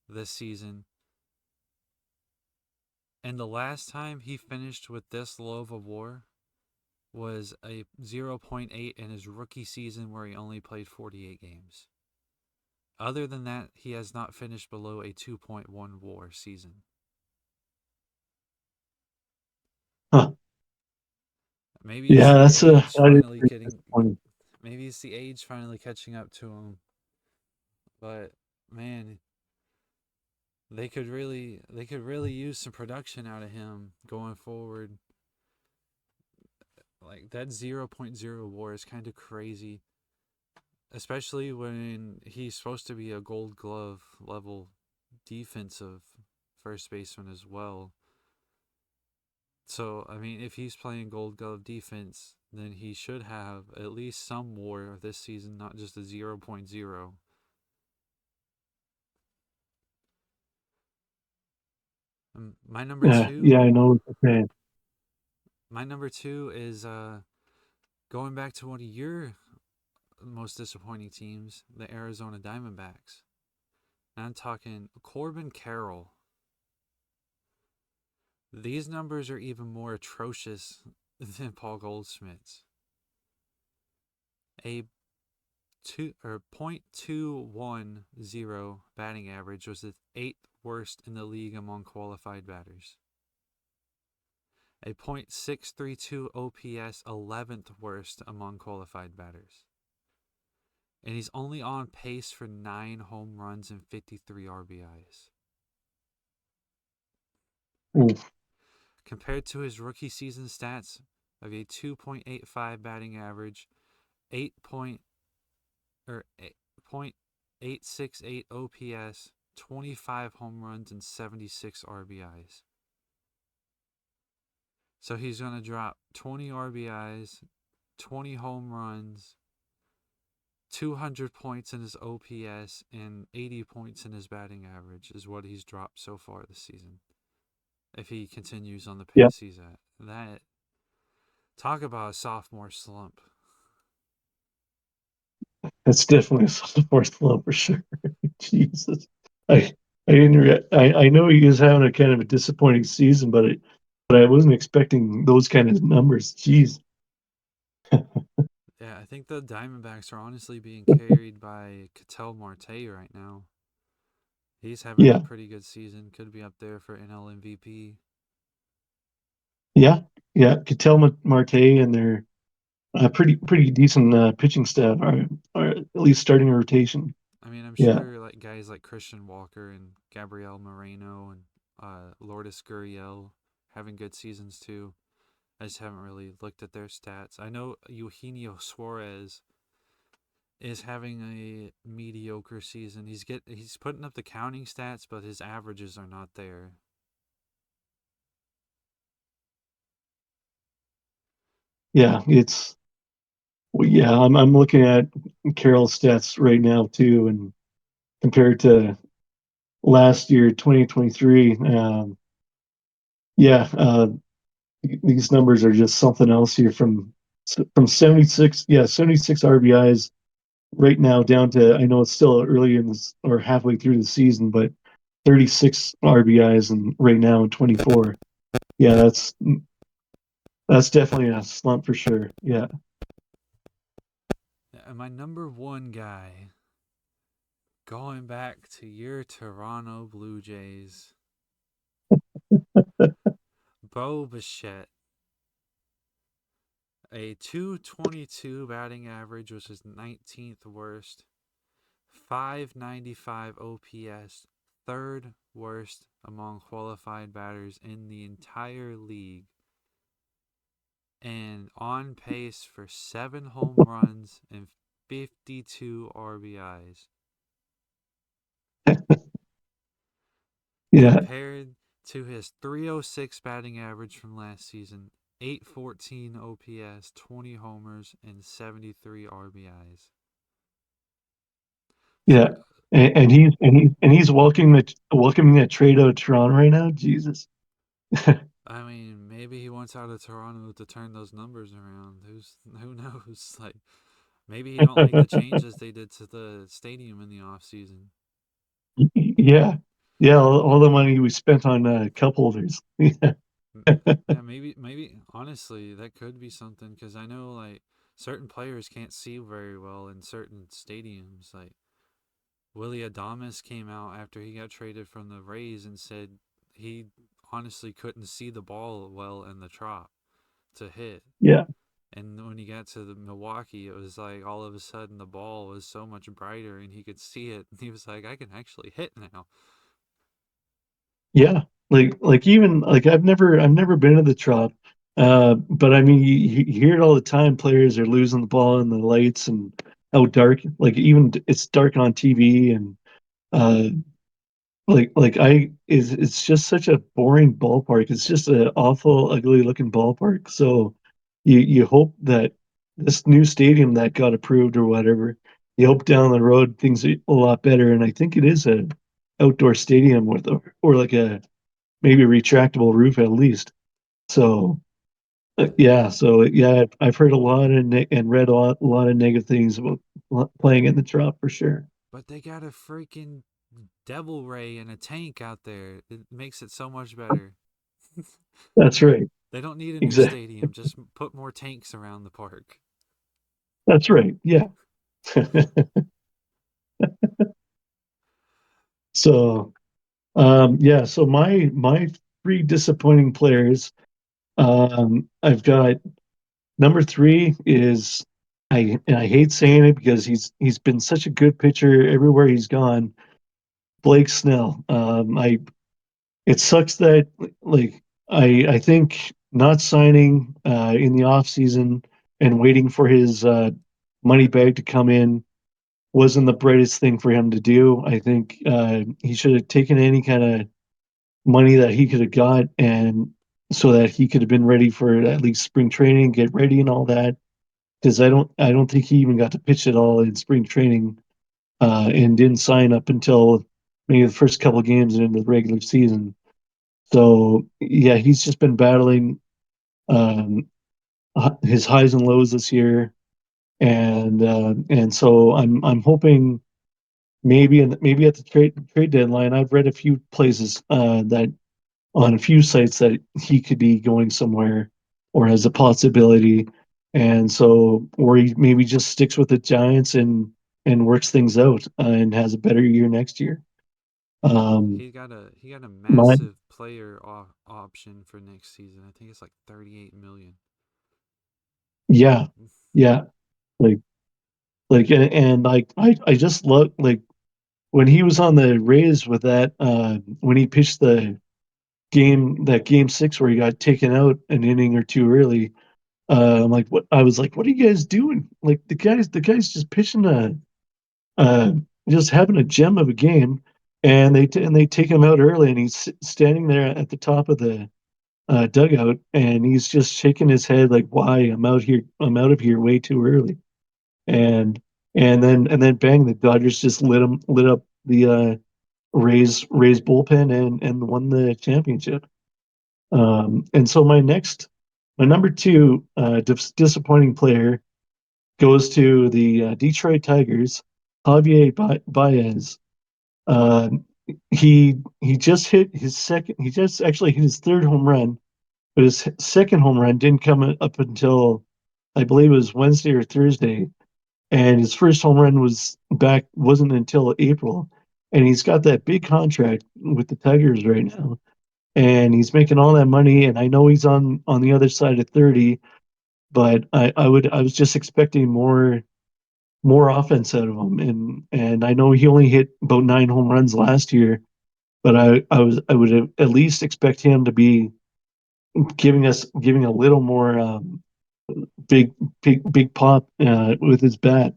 this season. And the last time he finished with this low of a WAR was a 0.8 in his rookie season, where he only played 48 games. Other than that, he has not finished below a 2.1 WAR season. Huh. Maybe it's Yeah, the that's age that is finally pretty getting. disappointing. Maybe it's the age finally catching up to him. But man, they could really use some production out of him going forward. Like that zero point 0.0 WAR is kind of crazy, especially when he's supposed to be a Gold Glove level defensive first baseman as well. So, I mean, if he's playing Gold Glove defense, then he should have at least some WAR this season, not just a zero point 0.0. My number Yeah, yeah, two, I know what you're saying. my number two is going back to one of your most disappointing teams, the Arizona Diamondbacks. And I'm talking Corbin Carroll. These numbers are even more atrocious than Paul Goldschmidt's. A two or .210 batting average was the eighth worst in the league among qualified batters. A .632 OPS 11th worst among qualified batters. And he's only on pace for 9 home runs and 53 RBIs. Oof. Compared to his rookie season stats of a 2.85 batting average, 8 point or 8.868 OPS, 25 home runs and 76 RBIs. So he's going to drop 20 RBIs, 20 home runs, 200 points in his OPS, and 80 points in his batting average is what he's dropped so far this season. If he continues on the Yeah, pace he's at. That talk about a sophomore slump. that's definitely a sophomore slump for sure. Jesus, I I didn't. I know he is having a kind of a disappointing season, but I wasn't expecting those kind of numbers. Jeez. Yeah, I think the Diamondbacks are honestly being carried by Ketel Marte right now. He's having a Yeah, pretty good season. Could be up there for NL MVP. yeah, yeah. Ketel Marte and their pretty decent pitching staff, or at least starting a rotation. I mean, I'm Yeah, sure like guys like Christian Walker and Gabriel Moreno and Lourdes Gurriel having good seasons too. I just haven't really looked at their stats. I know Eugenio Suarez is having a mediocre season. He's putting up the counting stats, but his averages are not there. yeah. Yeah. I'm looking at Carroll's stats right now too, and compared to last year, 2023. Yeah, these numbers are just something else here from 76, yeah, 76 RBIs right now down to, I know it's still early in this or halfway through the season, but 36 RBIs and right now in 24. Yeah, that's definitely a slump for sure. Yeah. And my number one guy, going back to your Toronto Blue Jays, Bo Bichette. A 222 batting average, which is 19th worst. 595 OPS, third worst among qualified batters in the entire league. And on pace for 7 home runs and 52 RBIs. Yeah. Compared to his 306 batting average from last season, 814 OPS, 20 homers, and 73 RBIs. Yeah. For And he's welcoming that trade out of Toronto right now. Jesus. I mean, maybe he wants out of Toronto to turn those numbers around. Who knows? Like maybe he don't like the changes they did to the stadium in the off season. Yeah. Yeah, all the money we spent on cup holders. Yeah. Yeah, maybe honestly that could be something because I know like certain players can't see very well in certain stadiums. Like Willie Adames came out after he got traded from the Rays and said he honestly couldn't see the ball well in the trop to hit. Yeah, And when he got to the Milwaukee, it was like all of a sudden the ball was so much brighter and he could see it. And he was like, I can actually hit now. yeah. Like even like I've never been to the Trop, but I mean you hear it all the time. Players are losing the ball in the lights and how dark. Like even it's dark on TV and uh like I is it's just such a boring ballpark. It's just an awful, ugly looking ballpark. So you hope that this new stadium that got approved or whatever, you hope down the road things are a lot better. And I think it is a outdoor stadium with or like a maybe a retractable roof at least. So yeah, so yeah, I've heard a lot and read a lot of negative things about playing in the Trop for sure. But they got a freaking devil ray and a tank out there. It makes it so much better. That's right. They don't need a new Exactly. stadium. Just put more tanks around the park. That's right. Yeah. So yeah, so my three disappointing players. I've got number three is and I hate saying it because he's been such a good pitcher everywhere he's gone. Blake Snell. I it sucks that like I think not signing in the off season and waiting for his money bag to come in wasn't the brightest thing for him to do. I think he should have taken any kind of money that he could have got and so that he could have been ready for at least spring training, get ready and all that. Because I don't think he even got to pitch at all in spring training and didn't sign up until maybe the first couple of games into the regular season. So yeah, he's just been battling um, his highs and lows this year, and so I'm hoping maybe at the trade deadline. I've read a few places that on a few sites that he could be going somewhere or has a possibility. And so, or he maybe just sticks with the Giants and works things out and has a better year next year. Um, He got a my massive player option for next season. I think it's like 38 million. yeah, yeah, like and I just love like when he was on the Rays with that when he pitched game six where he got taken out an inning or two early. I'm like, what? I was like, what are you guys doing? Like the guy's just pitching uh, just having a gem of a game, and they take him out early, and he's standing there at the top of the dugout, and he's just shaking his head like, why? I'm out of here way too early, and and then bang, the Dodgers just lit up the Rays bullpen and won the championship. And so my number two disappointing player goes to the Detroit Tigers, Javier Baez. Uh, he just hit his second. He just actually hit his third home run, but his second home run didn't come up until I believe it was Wednesday or Thursday, and his first home run wasn't until April, and he's got that big contract with the Tigers right now, and he's making all that money, and I know he's on the other side of 30, but I was just expecting more offense out of him. And I know he only hit about 9 home runs last year, but I would at least expect him to be giving a little more big big pop with his bat,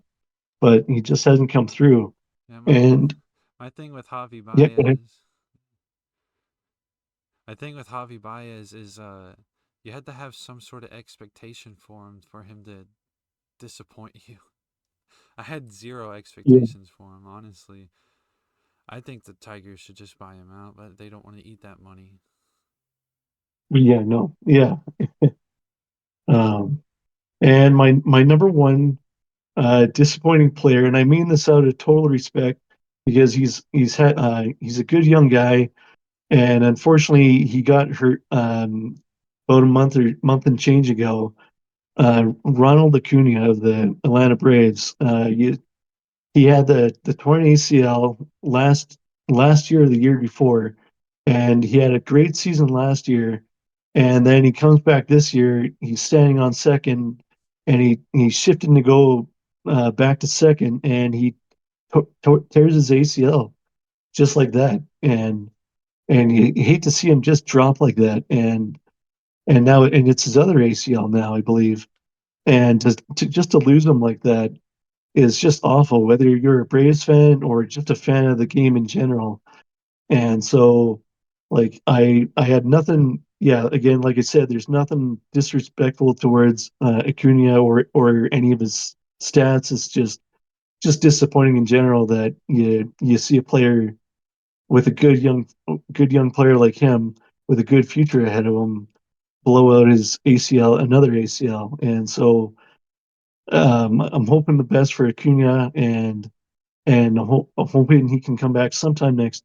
but he just hasn't come through. Yeah, And my thing with Javi yeah, go ahead. Baez, my thing with Javi Baez is you had to have some sort of expectation for him to disappoint you. I had zero Yeah, expectations for him, honestly. I think the Tigers should just buy him out, but they don't want to eat that money. yeah, no, yeah. Um, and my number one disappointing player, and I mean this out of total respect because he's a good young guy, and unfortunately he got hurt about a month and change ago. Ronald Acuna of the Atlanta Braves. he had the torn ACL last year or the year before, and he had a great season last year. And then he comes back this year. He's standing on second, and he's shifting to go back to second, and he tears his ACL just like that. And you hate to see him just drop like that. And it's his other ACL now, I believe. And just to lose him like that is just awful, whether you're a Braves fan or just a fan of the game in general. And so, like, I had nothing. Yeah, again, like I said, there's nothing disrespectful towards Acuna or any of his stats. It's just disappointing in general that you see a player with a good young player like him with a good future ahead of him blow out his ACL, another ACL. And so I'm hoping the best for Acuna, and I'm hoping he can come back sometime next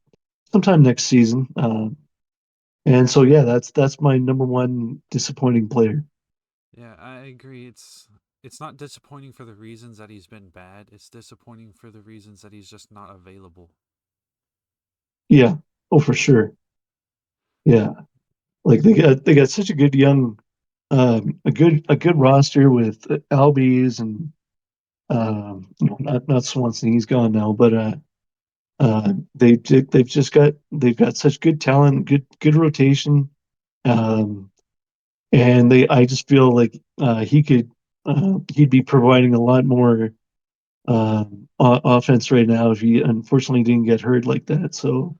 season. And so yeah, that's my number one disappointing player. Yeah, I agree. It's not disappointing for the reasons that he's been bad. It's disappointing for the reasons that he's just not available. Yeah, oh for sure. Yeah, like they got such a good young, a good roster with Albies and no, not Swanson. He's gone now, but they've got such good talent, good rotation. Um, and they I just feel like he'd be providing a lot more offense right now if he unfortunately didn't get hurt like that. So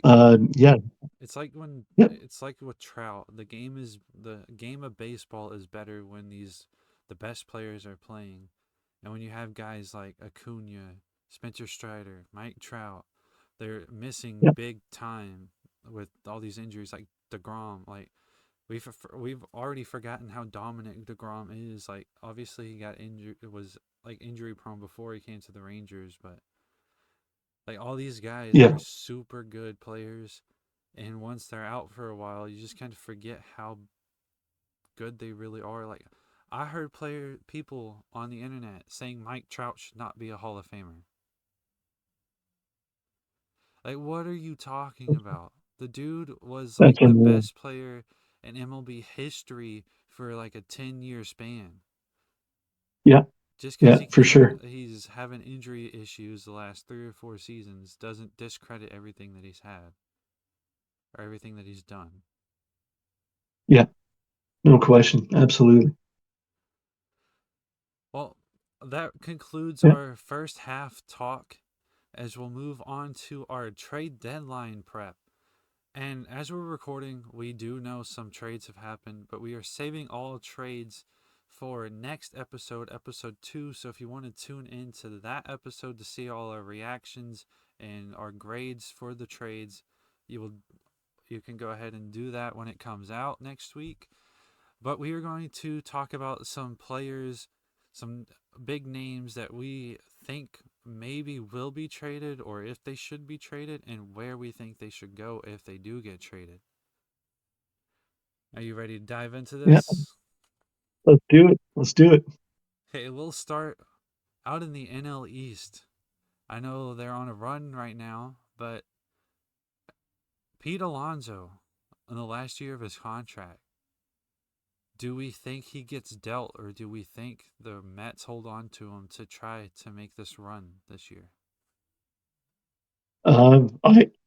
And yeah, yep, it's like with Trout. The game of baseball is better when the best players are playing. And when you have guys like Acuna, Spencer Strider, Mike Trout, they're missing yep, big time with all these injuries like DeGrom. Like we've already forgotten how dominant DeGrom is. Like obviously he got injured, was like injury prone before he came to the Rangers, but like all these guys yeah, are super good players, and once they're out for a while, you just kind of forget how good they really are. Like I heard people on the internet saying Mike Trout should not be a Hall of Famer. Like what are you talking about? The dude was that's like the unreal. best player in MLB history for like a 10-year span. Yeah, Just because yeah, for sure. he's having injury issues the last 3 or 4 seasons doesn't discredit everything that he's had or everything that he's done. Yeah, no question, absolutely. Well, that concludes Yeah, our first half talk as we'll move on to our trade deadline prep. And as we're recording, we do know some trades have happened, but we are saving all trades for next episode, episode 2. So if you want to tune into that episode to see all our reactions and our grades for the trades, you will you can go ahead and do that when it comes out next week. But we are going to talk about some players, some big names that we think maybe will be traded or if they should be traded and where we think they should go if they do get traded. Are you ready to dive into yeah, this? let's do it. Let's do it. Okay, we'll start out in the NL East. I know they're on a run right now, but Pete Alonso in the last year of his contract, do we think he gets dealt or do we think the Mets hold on to him to try to make this run this year?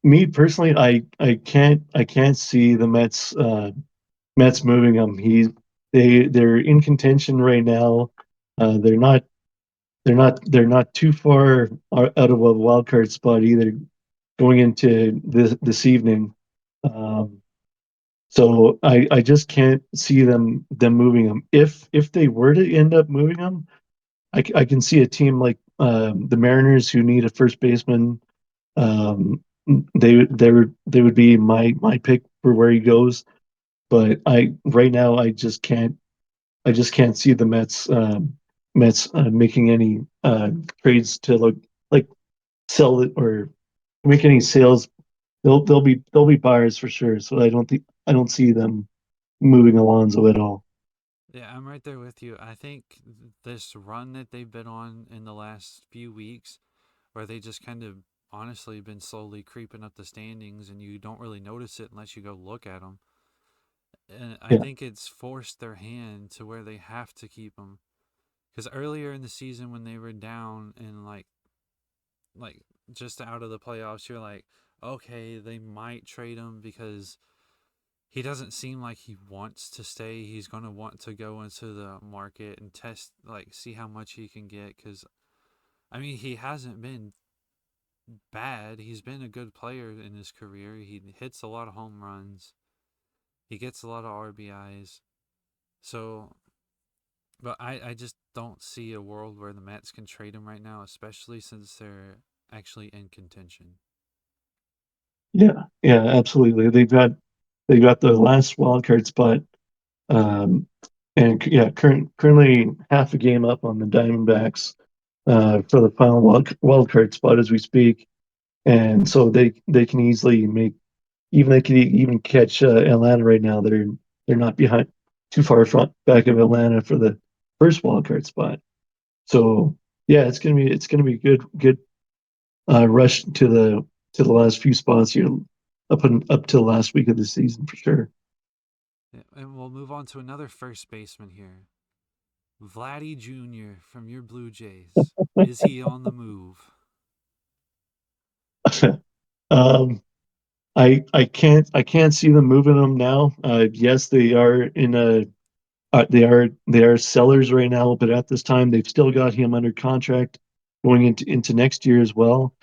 Me personally, I can't see the Mets moving him. They're in contention right now. They're not they're not too far out of a wild card spot either going into this evening. Um, so I just can't see them moving him. If they were to end up moving him, I can see a team like the Mariners who need a first baseman. Um, they would be my pick for where he goes. But I right now I just can't see the Mets making any trades to look like sell it or make any sales. They'll be buyers for sure. So I don't see them moving Alonso at all. Yeah, I'm right there with you. I think this run that they've been on in the last few weeks or they just kind of honestly been slowly creeping up the standings and you don't really notice it unless you go look at them. And I Yeah, think it's forced their hand to where they have to keep him. Because earlier in the season, when they were down and like just out of the playoffs, you're like, okay, they might trade him because he doesn't seem like he wants to stay. He's going to want to go into the market and test, like, see how much he can get. Because, I mean, he hasn't been bad. He's been a good player in his career. He hits a lot of home runs, he gets a lot of RBIs. So, but I just don't see a world where the Mets can trade him right now, especially since they're actually in contention. yeah, yeah, absolutely. They got the last wild card spot, um, and yeah, currently half a game up on the Diamondbacks for the final wild card spot as we speak, and so they can easily make even they could even catch Atlanta right now. They're not behind too far front back of Atlanta for the first wild card spot. So yeah, it's gonna be good rush to the last few spots here up till last week of the season for sure. Yeah, and we'll move on to another first baseman here, Vladdy Jr. from your Blue Jays. Is he on the move? um, I can't see them moving them now. Yes, they are in a they are sellers right now, but at this time they've still got him under contract going into next year as well.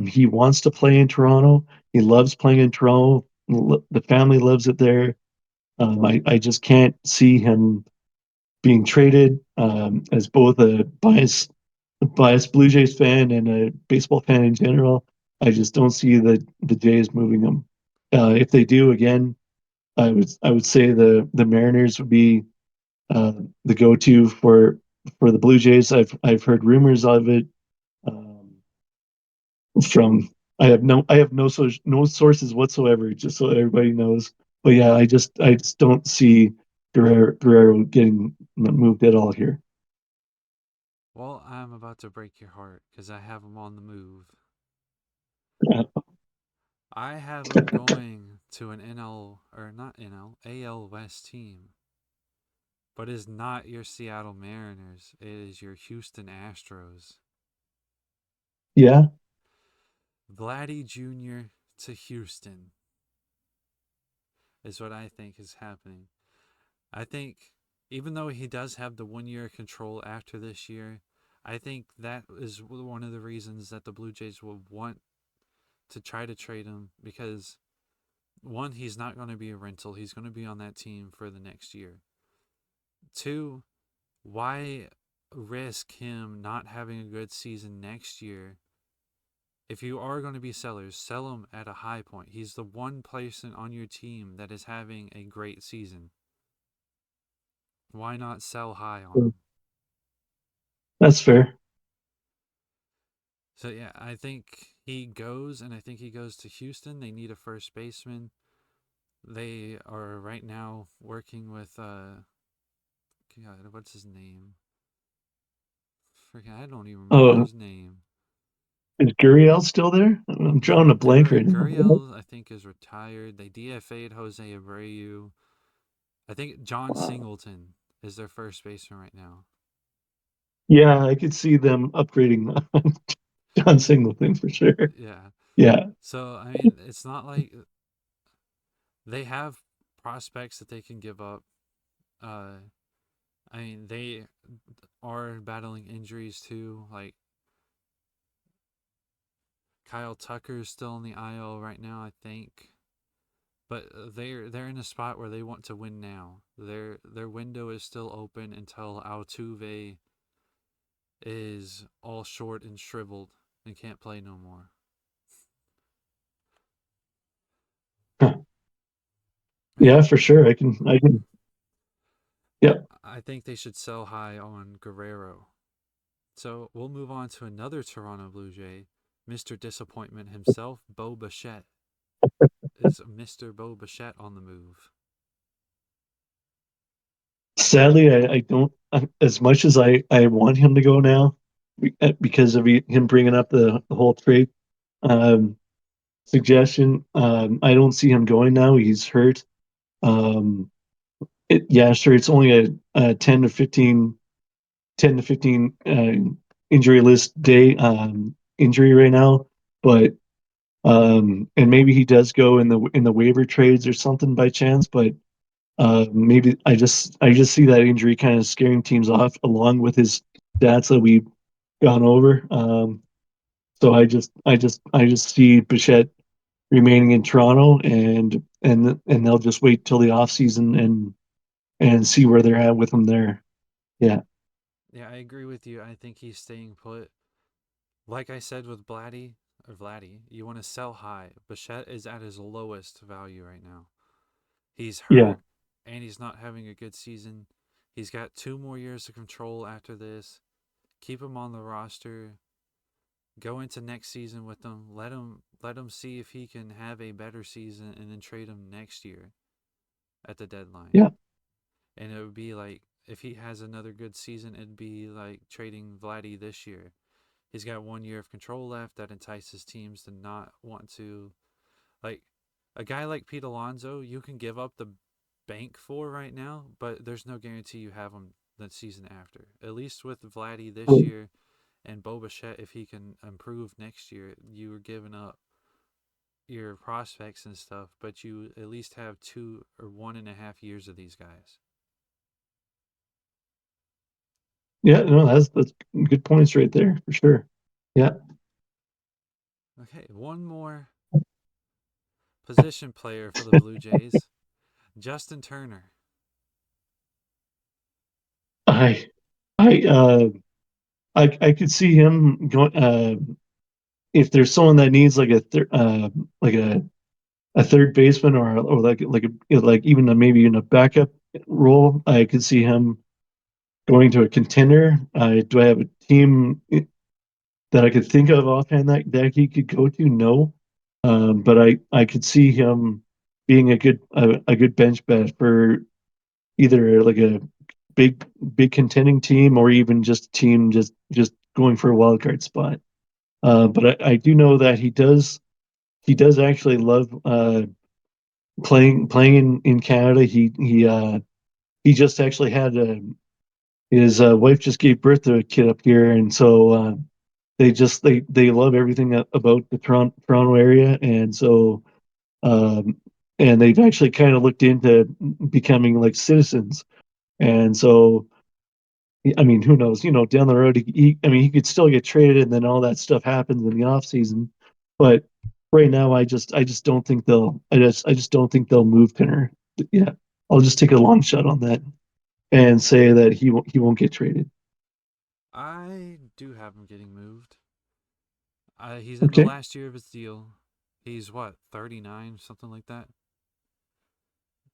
He wants to play in Toronto. He loves playing in Toronto. The family loves it there. I just can't see him being traded as both a biased Blue Jays fan and a baseball fan in general. I just don't see the Jays moving him. If they do, again, I would say the Mariners would be uh, the go-to for the Blue Jays. I've heard rumors of it um, from I have no sources whatsoever, just so everybody knows. But yeah, I just don't see Guerrero getting moved at all here. Well, I'm about to break your heart because I have him on the move. Yeah. I have him going to an NL, or not NL, AL West team, but is not your Seattle Mariners. It is your Houston Astros. Yeah. Vladdy Jr. to Houston is what I think is happening. I think even though he does have the 1 year control after this year, I think that is one of the reasons that the Blue Jays will want to try to trade him because one, he's not going to be a rental. He's going to be on that team for the next year. Two, why risk him not having a good season next year? If you are going to be sellers, sell him at a high point. He's the one person on your team that is having a great season. Why not sell high on him? That's fair. So yeah, I think he goes, and I think he goes to Houston. They need a first baseman. They are right now working with God, what's his name? Freaking, I don't even remember Oh, his name. is Gurriel still there? I'm drawing No, a blank right now. Gurriel I think is retired. They DFA'd Jose Abreu. I think John Wow. Singleton is their first baseman right now. Yeah, I could see them upgrading John Singleton for sure. Yeah. Yeah. So I mean, it's not like they have prospects that they can give up. Uh, I mean, they are battling injuries too. Like Kyle Tucker is still in the IL right now, I think. But they're in a spot where they want to win now. Their window is still open until Altuve is all short and shriveled and can't play no more. Huh. Yeah, And for sure. I can yeah. I think they should sell high on Guerrero. So we'll move on to another Toronto Blue Jay, Mr. Disappointment himself, Bo Bichette. Is Mr. Bo Bichette on the move? Sadly, I don't as much as I want him to go now. because of him bringing up the whole trade um, suggestion. I don't see him going now. He's hurt. Um, yeah, sure. It's only a 10 to 15 injury list day injury right now, but and maybe he does go in the waiver trades or something by chance, but maybe I just see that injury kind of scaring teams off along with his stats that we've gone over. So I just see Bichette remaining in Toronto and they'll just wait till the off season and see where they're at with him there. Yeah. Yeah, I agree with you. I think he's staying put. Like I said with Vladdy, you want to sell high. Bichette is at his lowest value right now. He's Yeah. hurt and he's not having a good season. He's got 2 more years of control after this. Keep him on the roster. Go into next season with him. Let him see if he can have a better season and then trade him next year at the deadline. Yeah. And it would be like if he has another good season, it'd be like trading Vladdy this year. He's got 1 year of control left that entices teams to not want to like a guy like Pete Alonso. You can give up the bank for right now, but there's no guarantee you have him the season after. At least with Vladdy this year and Boba if he can improve next year, you were giving up your prospects and stuff, but you at least have 2 or 1.5 years of these guys. Yeah. No, that's good points right there for sure. Yeah. Okay, one more position player for the Blue Jays, Justin Turner. I I I could see him going if there's someone that needs like like a third baseman or like a like even maybe in a backup role. I could see him going to a contender. Do I have a team that I could think of offhand that he could go to? No, but I could see him being a good bench bet for either like a big big contending team or even just a team just going for a wild card spot. But I do know that he does actually love playing in Canada. He just actually had his wife just gave birth to a kid up here, and so they love everything about the Toronto area, and so um, and they've actually kind of looked into becoming like citizens, and so I mean, who knows? Down the road, I mean, he could still get traded, and then all that stuff happens in the off season. But right now, I just don't think I just don't think they'll move Pinner. Yeah, I'll just take a long shot on that and say that he won't get traded. I do have him getting moved. He's in the Okay. last year of his deal. He's what, 39, something like that.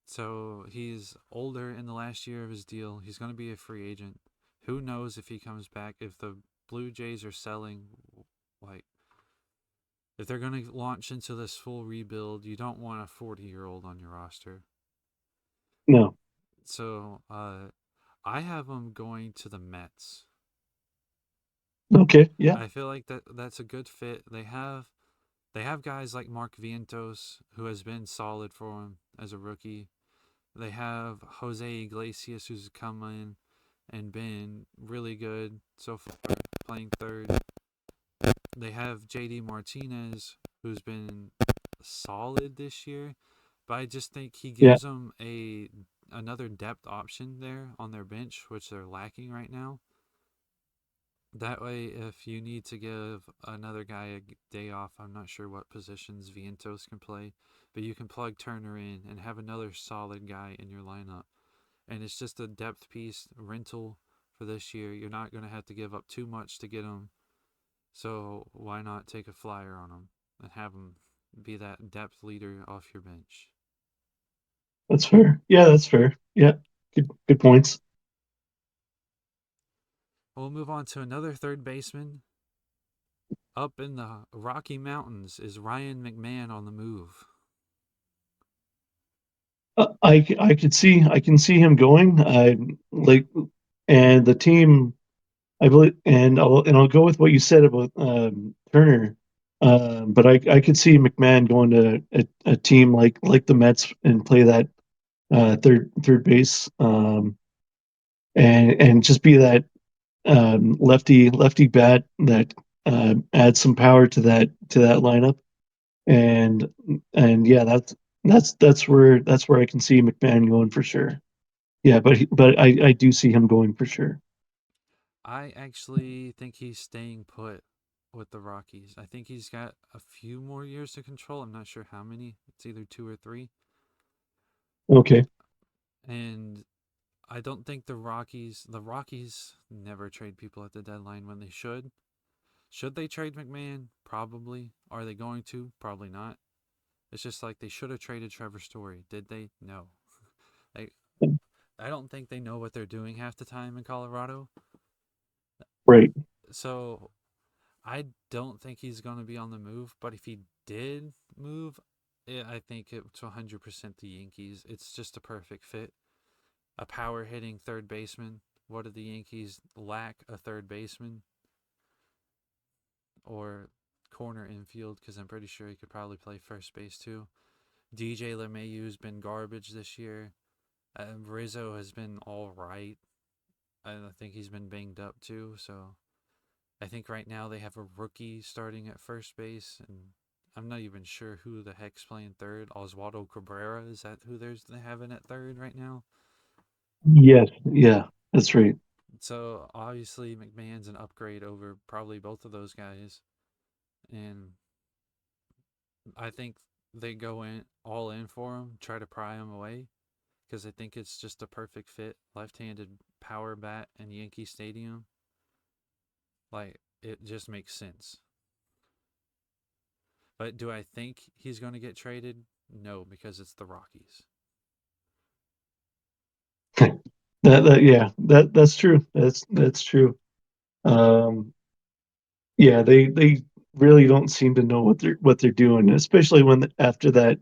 So he's older in the last year of his deal. He's going to be a free agent. Who knows if he comes back? If the Blue Jays are selling, like, if they're going to launch into this full rebuild, you don't want a 40-year-old on your roster. No. So I have him going to the Mets. Okay. Yeah. I feel like that's a good fit. They have guys like Mark Vientos, who has been solid for him as a rookie. They have Jose Iglesias, who's come in and been really good so far, playing third. They have JD Martinez, who's been solid this year, but I just think he Yeah. gives them another depth option there on their bench, which they're lacking right now. That way, if you need to give another guy a day off, I'm not sure what positions Vientos can play, but you can plug Turner in and have another solid guy in your lineup. And it's just a depth piece rental for this year. You're not going to have to give up too much to get him. So why not take a flyer on him and have him be that depth leader off your bench? That's fair. Yeah, that's fair. Yeah. Good points. We'll move on to another third baseman. Up in the Rocky Mountains is Ryan McMahon on the move. I can see him going. I like, and the team. I believe, and I'll go with what you said about Turner. But I could see McMahon going to a team like the Mets and play that third base, and just be that lefty bat that adds some power to that lineup. And and yeah, that's where I can see McMahon going for sure. Yeah, but I do see him going for sure. I actually think he's staying put with the Rockies. I think he's got a few more years to control. I'm not sure how many. It's either 2 or 3. Okay. And I don't think the Rockies never trade people at the deadline when they should. Should they trade McMahon? Probably. Are they going to? Probably not. It's just like they should have traded Trevor Story. Did they? No. I I don't think they know what they're doing half the time in Colorado. Right. So I don't think he's going to be on the move. But if he did move, I think it's 100% the Yankees. It's just a perfect fit. A power hitting third baseman. What do the Yankees lack? A third baseman or corner infield? Because I'm pretty sure he could probably play first base too. DJ LeMahieu's been garbage this year. Rizzo has been all right. I think he's been banged up too. So I think right now they have a rookie starting at first base, and I'm not even sure who the heck's playing third. Oswaldo Cabrera, is that who they having at third right now? Yes. Yeah. That's right. So obviously McMahon's an upgrade over probably both of those guys, and I think they go in all in for him, try to pry him away, because I think it's just a perfect fit. Left-handed power bat in Yankee Stadium, like it just makes sense. But do I think he's going to get traded? No, because it's the Rockies. Yeah, that's true. That's true. Um, yeah, they really don't seem to know what they're doing, especially when after that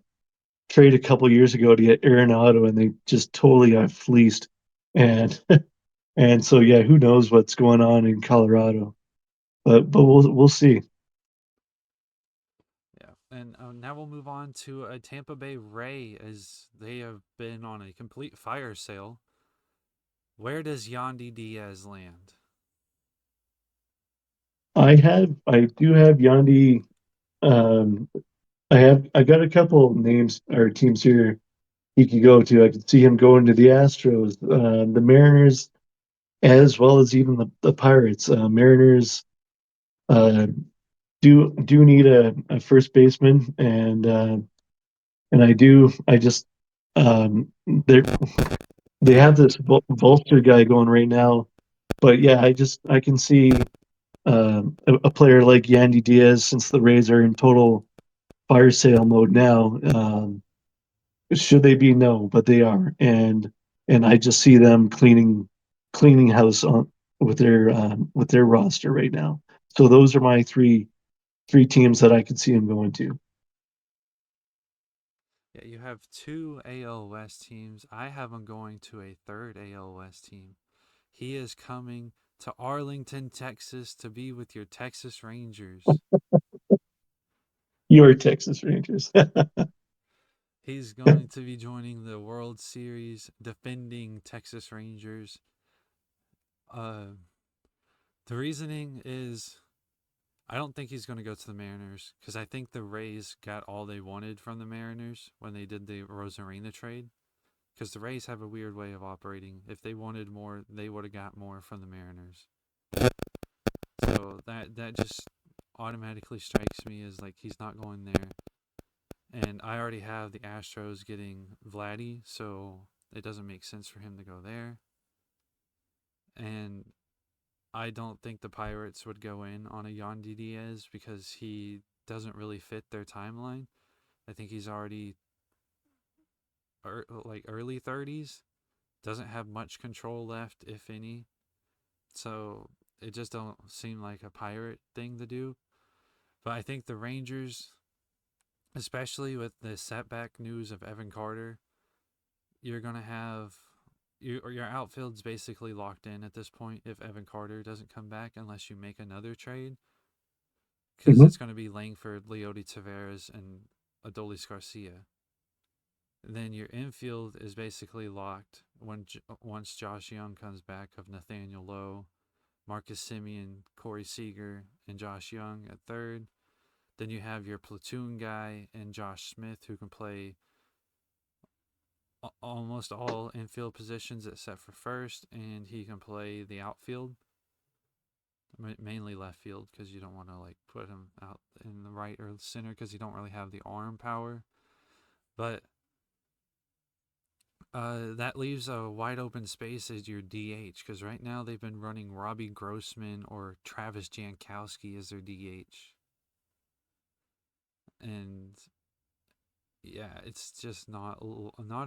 trade a couple years ago to get Arenado, and they just totally got fleeced. And and so yeah, who knows what's going on in Colorado? But we'll see. Yeah, and now we'll move on to a Tampa Bay Ray as they have been on a complete fire sale. Where does Yandy Diaz land? I do have Yandy. Um, I got a couple names or teams here he could go to. I could see him going to the Astros, the Mariners, as well as even the Pirates. Mariners uh, do need a first baseman, and I just they they have this Volster guy going right now, but yeah, I can see a player like Yandy Diaz, since the Rays are in total fire sale mode now. Should they be? No, but they are, and I just see them cleaning house on with their roster right now. So those are my three teams that I could see him going to. Yeah, you have two AL West teams. I have him going to a third AL West team. He is coming to Arlington, Texas to be with your Texas Rangers. Your Texas Rangers. He's going to be joining the World Series defending Texas Rangers. Uh, the reasoning is I don't think he's going to go to the Mariners because I think the Rays got all they wanted from the Mariners when they did the Rosarina trade. Because the Rays have a weird way of operating. If they wanted more, they would have got more from the Mariners. So that just automatically strikes me as like he's not going there. And I already have the Astros getting Vladdy, so it doesn't make sense for him to go there. And I don't think the Pirates would go in on a Yandy Diaz because he doesn't really fit their timeline. I think he's already like early 30s, doesn't have much control left, if any. So it just don't seem like a Pirate thing to do. But I think the Rangers, especially with the setback news of Evan Carter, you're gonna have your outfield's basically locked in at this point if Evan Carter doesn't come back unless you make another trade because Hmm. it's going to be Langford, Leody Taveras, and Adolis Garcia. Then your infield is basically locked once Josh Young comes back of Nathaniel Lowe, Marcus Simeon, Corey Seager, and Josh Young at third. Then you have your platoon guy and Josh Smith who can play almost all infield positions except for first, and he can play the outfield, mainly left field because you don't want to like put him out in the right or center because you don't really have the arm power. But that leaves a wide open space as your DH because right now they've been running Robbie Grossman or Travis Jankowski as their DH, and yeah, it's just not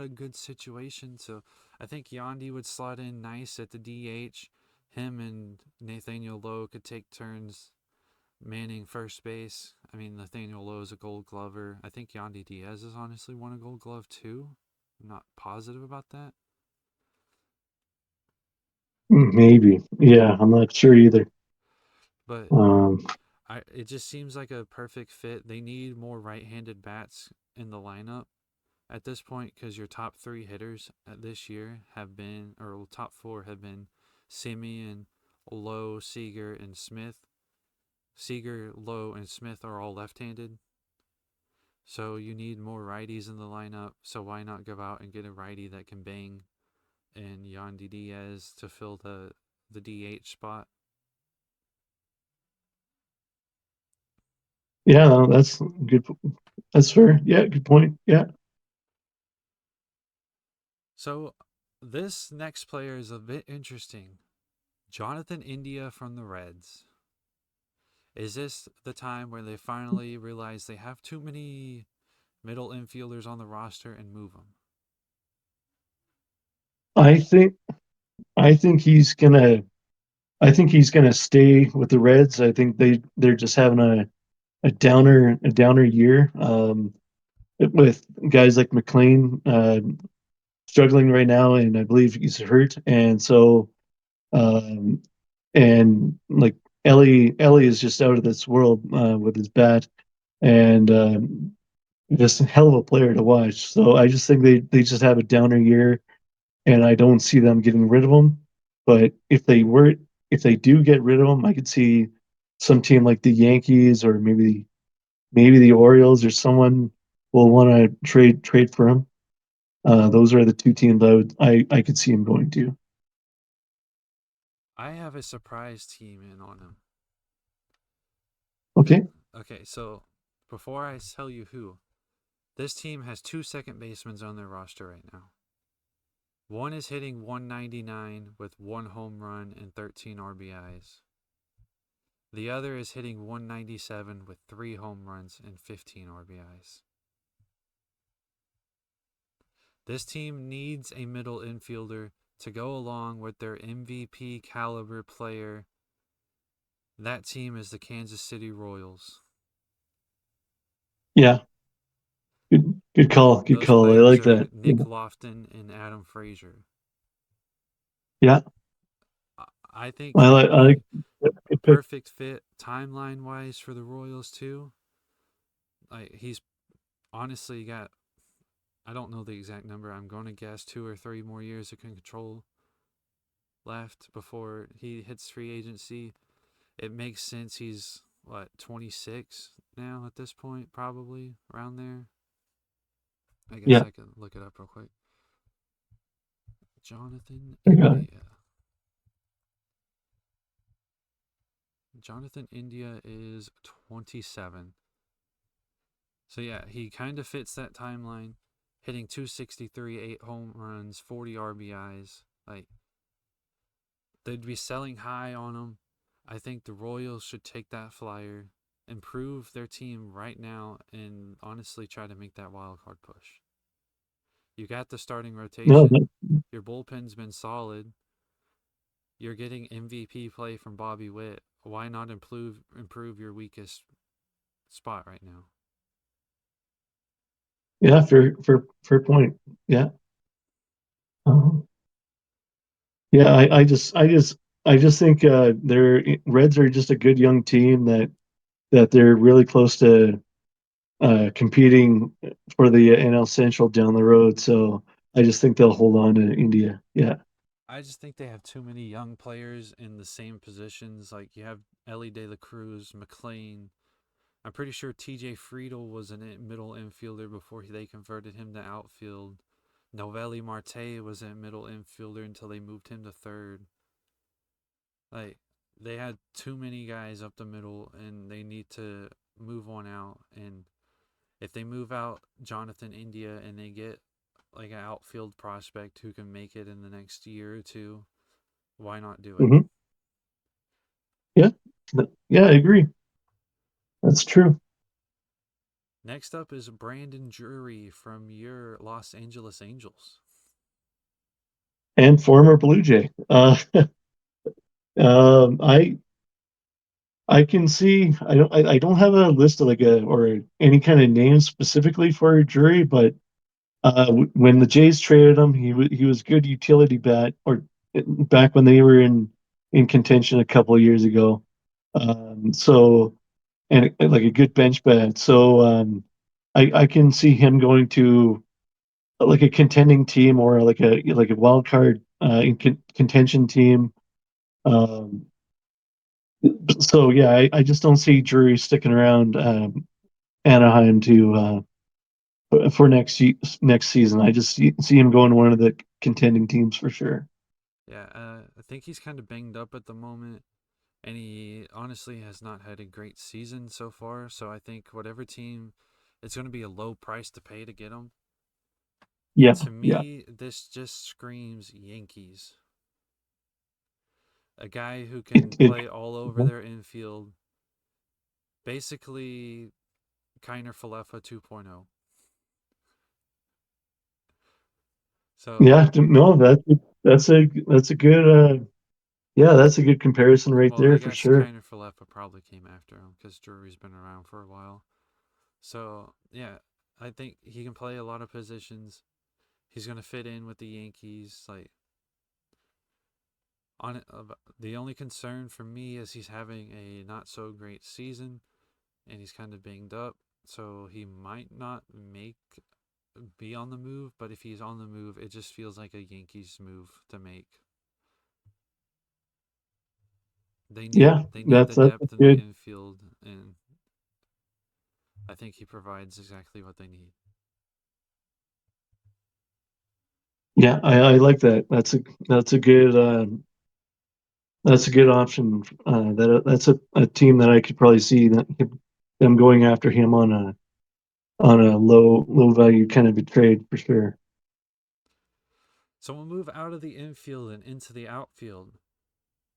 a good situation. So I think Yandy would slot in nice at the DH. Him and Nathaniel Lowe could take turns manning first base. I mean, Nathaniel Lowe is a Gold Glover. I think Yandy Diaz has honestly won a Gold Glove too. I'm not positive about that, Maybe. Yeah, I'm not sure either. but Um, it just seems like a perfect fit. They need more right-handed bats in the lineup at this point because your top three hitters this year have been, or top four have been, Simeon, Lowe, Seager, and Smith. Seager, Lowe, and Smith are all left-handed, so you need more righties in the lineup. So why not go out and get a righty that can bang and Yandy Diaz to fill the DH spot? yeah, no, that's good. That's fair. Yeah, good point. Yeah. So this next player is a bit interesting. Jonathan India from the Reds. Is this the time where they finally realize they have too many middle infielders on the roster and move them? I think I think he's gonna I think he's gonna stay with the Reds. I think they're just having a downer year. With guys like McLean struggling right now, and I believe he's hurt, and so um, and like Ellie is just out of this world with his bat, and just a hell of a player to watch. So I just think they just have a downer year, and I don't see them getting rid of him. But if they do get rid of him, I could see some team like the Yankees or maybe the Orioles or someone will want to trade for him. Those are the two teams I could see him going to. I have a surprise team in on him. Okay. Okay, so before I tell you who, this team has two second basemen on their roster right now. One is hitting 199 with one home run and 13 RBIs. The other is hitting 197 with three home runs and 15 RBIs. This team needs a middle infielder to go along with their MVP caliber player. That team is the Kansas City Royals. Yeah. Good call. Good Those call. I players like are that. Nick Lofton and Adam Frazier. Yeah. I think he would I like be a good pick. perfect fit timeline wise for the Royals too. Like he's honestly got, I don't know the exact number. I'm going to guess 2 or 3 more years of control left before he hits free agency. It makes sense. He's what, 26 now at this point, probably around there. I guess Yeah. I can look it up real quick. Jonathan I got it. India. Jonathan India is 27. So yeah, he kind of fits that timeline, hitting 263, 8 home runs, 40 RBIs. Like they'd be selling high on him. I think the Royals should take that flyer, improve their team right now, and honestly try to make that wild card push. You got the starting No, rotation. Your bullpen's been solid. You're getting MVP play from Bobby Witt. Why not improve your weakest spot right now? yeah, fair point. Yeah. Uh-huh. Yeah, I just think they're Reds are just a good young team that they're really close to competing for the NL Central down the road. So I just think they'll hold on to India. Yeah. I just think they have too many young players in the same positions. Like you have Ellie De La Cruz, McLean. I'm pretty sure TJ Friedel was a middle infielder before they converted him to outfield. Novelli Marte was a middle infielder until they moved him to third. Like they had too many guys up the middle, and they need to move one out. And if they move out Jonathan India and they get like an outfield prospect who can make it in the next year or two, why not do it? Hmm. Yeah. Yeah, I agree. That's true. Next up is Brandon Drury from your Los Angeles Angels. And former Blue Jay. I can see. I don't have a list of like a or any kind of name specifically for a jury, but when the Jays traded him, he was good utility bat or back when they were in contention a couple of years ago. So and like a good bench bat. So I can see him going to like a contending team or like a wild card in contention team. Um, so yeah, I just don't see Drury sticking around Anaheim to for next season. I just see him going to one of the contending teams for sure. Yeah, I think he's kind of banged up at the moment, and he honestly has not had a great season so far. So I think whatever team, it's going to be a low price to pay to get him. And Yeah, to yeah, me, this just screams Yankees. A guy who can it play all over their infield, basically Kiner Falefa 2.0. So, yeah. No, that's a good yeah, that's a good comparison right well, I there for guess sure. Kiner Falefa probably came after him because Drury's been around for a while. So, yeah, I think he can play a lot of positions. He's going to fit in with the Yankees. Like, on it, the only concern for me is he's having a not so great season and he's kind of banged up. So he might not be on the move, but if he's on the move, it just feels like a Yankees move to make. They need Yeah, they need the that's depth in the good. infield, and I think he provides exactly what they need. Yeah, I like that. That's a good option. That's a team that I could probably see them going after him on a low value kind of a trade for sure. So we'll move out of the infield and into the outfield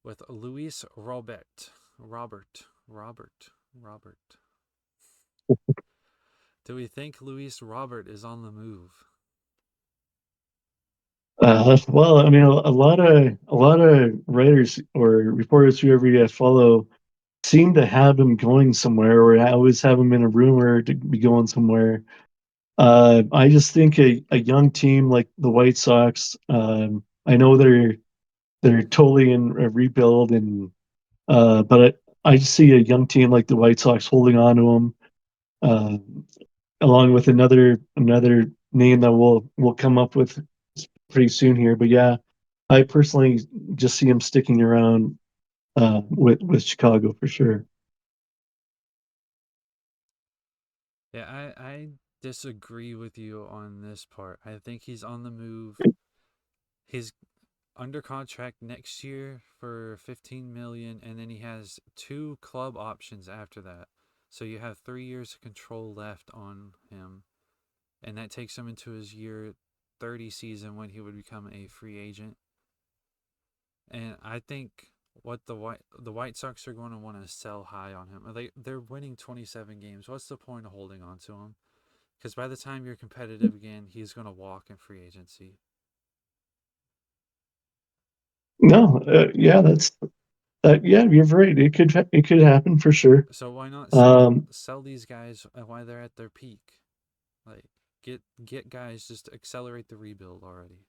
with Luis Robert. Robert. Do we think Luis Robert is on the move? Well, I mean, a lot of writers or reporters, whoever you follow, seem to have him going somewhere, or I always have him in a rumor to be going somewhere. I just think a young team like the White Sox. I know they're totally in a rebuild, but I just see a young team like the White Sox holding on to him, uh, along with another name that we'll come up with pretty soon here. But yeah, I personally just see him sticking around with Chicago for sure. Yeah, I disagree with you on this part. I think he's on the move. He's under contract next year for 15 million, and then he has two club options after that. So you have 3 years of control left on him, and that takes him into his year 30 season when he would become a free agent. And I think what the White Sox are going to want to sell high on him. They're winning 27 games. What's the point of holding on to him? Because by the time you're competitive again, he's going to walk in free agency. No, yeah, yeah, you're right. It could happen for sure. So why not sell Um, sell these guys while they're at their peak? Like get guys, just accelerate the rebuild already.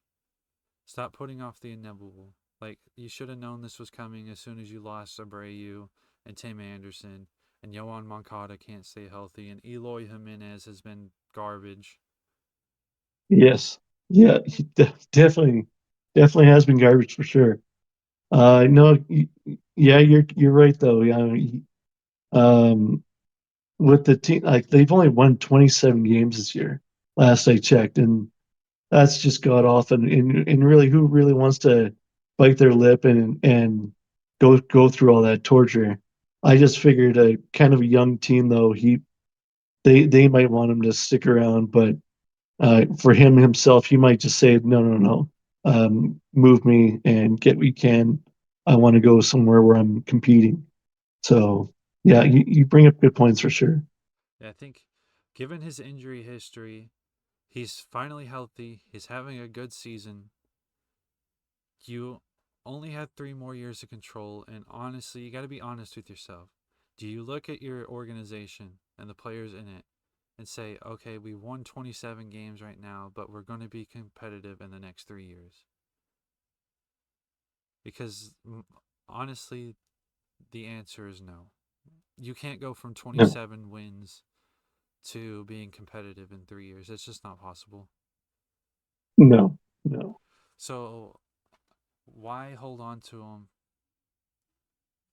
Stop putting off the inevitable. Like, you should have known this was coming as soon as you lost Abreu and Tim Anderson, and Yohan Moncada can't stay healthy, and Eloy Jimenez has been garbage. Yes, yeah, definitely has been garbage for sure. No, yeah, you're right though. Yeah, um, with the team, like they've only won 27 games this year. Last I checked, and that's just god awful. And really, who really wants to bite their lip and go through all that torture? I just figured a kind of a young team though. They might want him to stick around, but for him himself, he might just say, no, no, no, move me and get what you can. I want to go somewhere where I'm competing. So, yeah, you bring up good points for sure. Yeah, I think, given his injury history, he's finally healthy. He's having a good season. You only have 3 more years of control, and honestly, you got to be honest with yourself. Do you look at your organization and the players in it and say, okay, we won 27 games right now, but we're going to be competitive in the next 3 years? Because honestly, the answer is no. You can't go from No, 27 wins to being competitive in 3 years. It's just not possible. no, no. So why hold on to him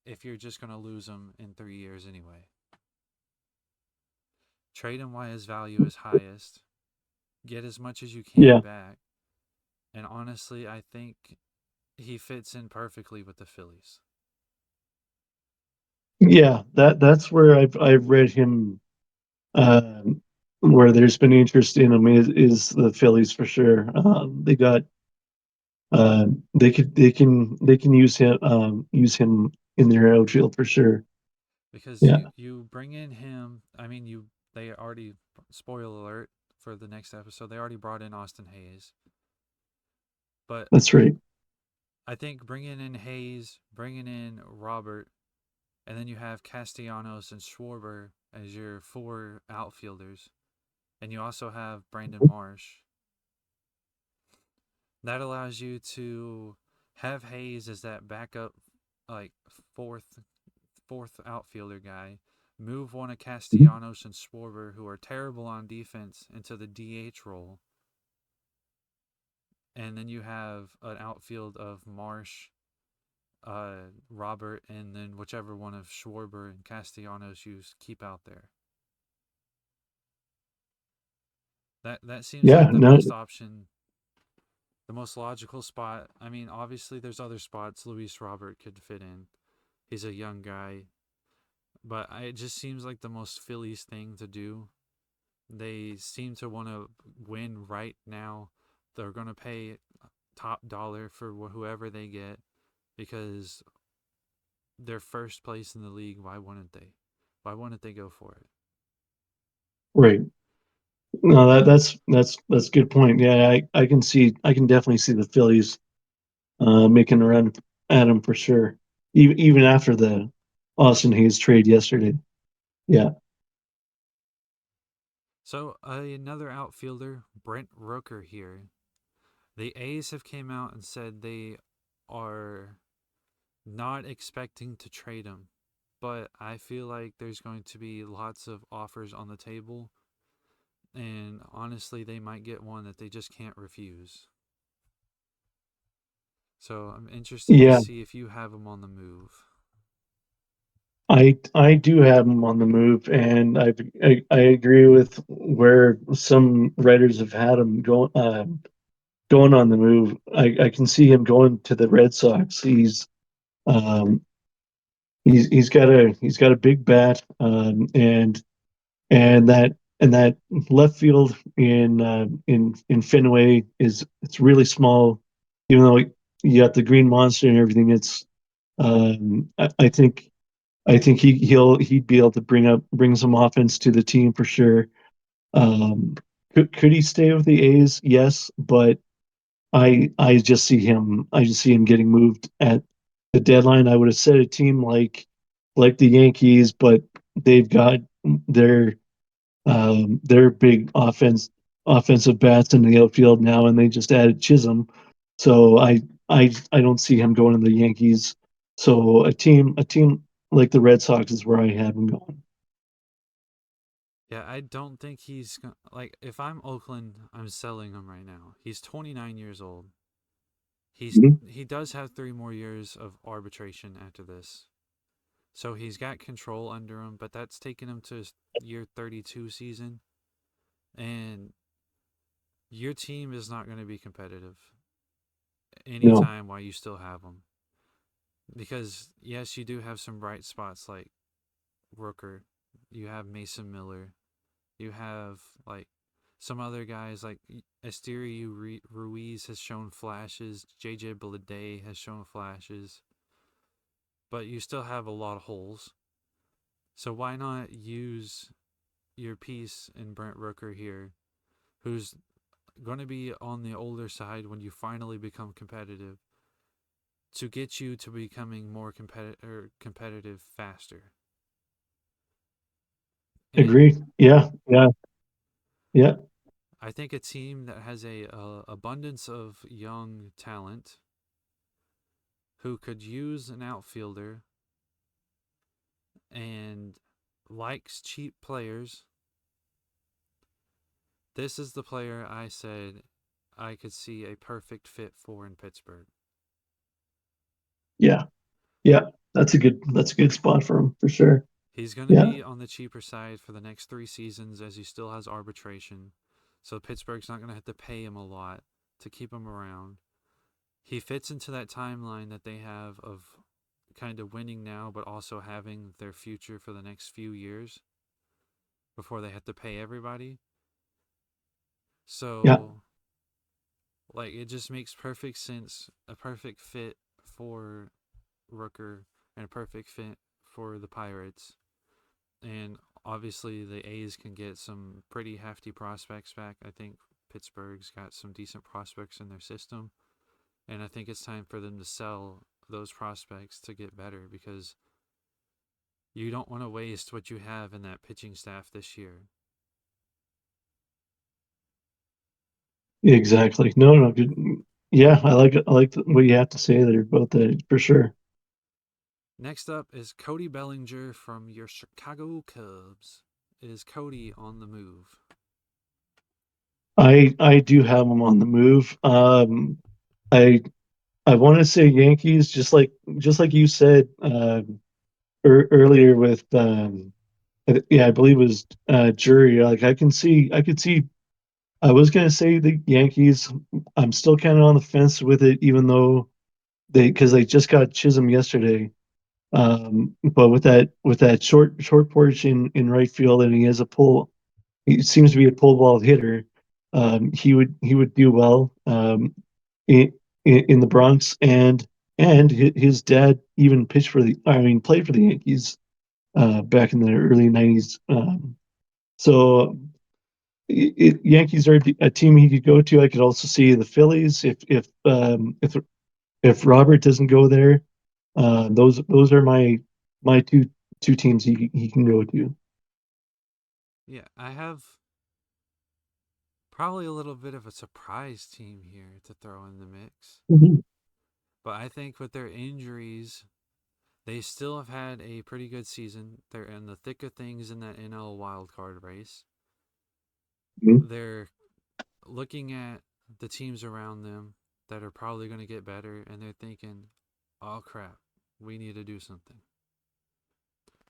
if you're just going to lose him in 3 years anyway? Trade him while his value is highest. Get as much as you can Yeah, back. And honestly, I think he fits in perfectly with the Phillies. yeah. That's where I've read him. Where there's been interest in him is the Phillies for sure. They got they can use him in their outfield for sure. Because Yeah, you bring in him. I mean, they already, spoiler alert for the next episode, they already brought in Austin Hayes. But that's right. I think bringing in Hayes, bringing in Robert, and then you have Castellanos and Schwarber as your four outfielders, and you also have Brandon Marsh. That allows you to have Hayes as that backup, like fourth fourth outfielder guy. Move one of Castellanos and Schwarber, who are terrible on defense, into the DH role, and then you have an outfield of Marsh, Robert, and then whichever one of Schwarber and Castellanos you keep out there. That seems Yeah, like the no, best option, the most logical spot. I mean, obviously there's other spots Luis Robert could fit in. He's a young guy, but it just seems like the most Phillies thing to do. They seem to want to win right now. They're going to pay top dollar for whoever they get because they're first place in the league. Why wouldn't they? Why wouldn't they go for it? right. No, that's a good point. Yeah, I can definitely see the Phillies making a run at him for sure. Even after the Austin Hayes trade yesterday. Yeah, So another outfielder, Brent Rooker here. The A's have came out and said they are not expecting to trade him, but I feel like there's going to be lots of offers on the table, and honestly, they might get one that they just can't refuse. So I'm interested to yeah. see if you have him on the move. I do have him on the move, and I agree with where some writers have had him going on the move. I can see him going to the Red Sox. Um, he's got a big bat, and that left field in Fenway is it's really small. Even though you got the Green Monster and everything, it's I think he'd be able to bring some offense to the team for sure. Um, could he stay with the A's? Yes, but I just see him getting moved at the deadline. I would have said a team like the Yankees, but they've got their their big offensive bats in the outfield now, and they just added Chisholm. So I don't see him going to the Yankees. So a team like the Red Sox is where I have him going. Yeah, I don't think like if I'm Oakland, I'm selling him right now. He's 29 years old. Mhm. He does have 3 more years of arbitration after this. So he's got control under him, but that's taken him to his year 32 season, and your team is not going to be competitive No, anytime while you still have him. Because yes, you do have some bright spots like Rooker, you have Mason Miller, you have like some other guys like Esteury Ruiz has shown flashes, JJ Bleday has shown flashes, but you still have a lot of holes. So why not use your piece in Brent Rooker here, who's going to be on the older side when you finally become competitive, to get you to becoming more competitive faster. And agree. Yeah, yeah, yeah, I think a team that has a abundance of young talent who could use an outfielder and likes cheap players, this is the player I said I could see a perfect fit for in Pittsburgh. yeah, yeah. That's a good spot for him for sure. He's going to Yeah, be on the cheaper side for the next 3 seasons as he still has arbitration. So Pittsburgh's not going to have to pay him a lot to keep him around. He fits into that timeline that they have of kind of winning now, but also having their future for the next few years before they have to pay everybody. yeah, So, like, it just makes perfect sense, a perfect fit for Rooker and a perfect fit for the Pirates. And obviously, the A's can get some pretty hefty prospects back. I think Pittsburgh's got some decent prospects in their system. And I think it's time for them to sell those prospects to get better because you don't want to waste what you have in that pitching staff this year. exactly. No, no, good. Yeah, I like what you have to say there about that for sure. Next up is Cody Bellinger from your Chicago Cubs. Is Cody on the move? I do have him on the move. I I want to say Yankees, just like you said earlier with yeah, I believe it was Jury. Like I could see. I was gonna say the Yankees. I'm still kind of on the fence with it, even though because they just got Chisholm yesterday. But with that short porch in right field, and he has a pull. He seems to be a pull ball hitter. He would do well in, in the Bronx, and his dad even pitched for the. I mean, played for the Yankees back in the early '90s. So Yankees are a team he could go to. I could also see the Phillies if Robert doesn't go there. Those are my two teams he can go to. Yeah, I have probably a little bit of a surprise team here to throw in the mix. Mhm. But I think with their injuries, they still have had a pretty good season. They're in the thick of things in that NL wildcard race. Mhm. They're looking at the teams around them that are probably going to get better, and they're thinking, oh crap, we need to do something.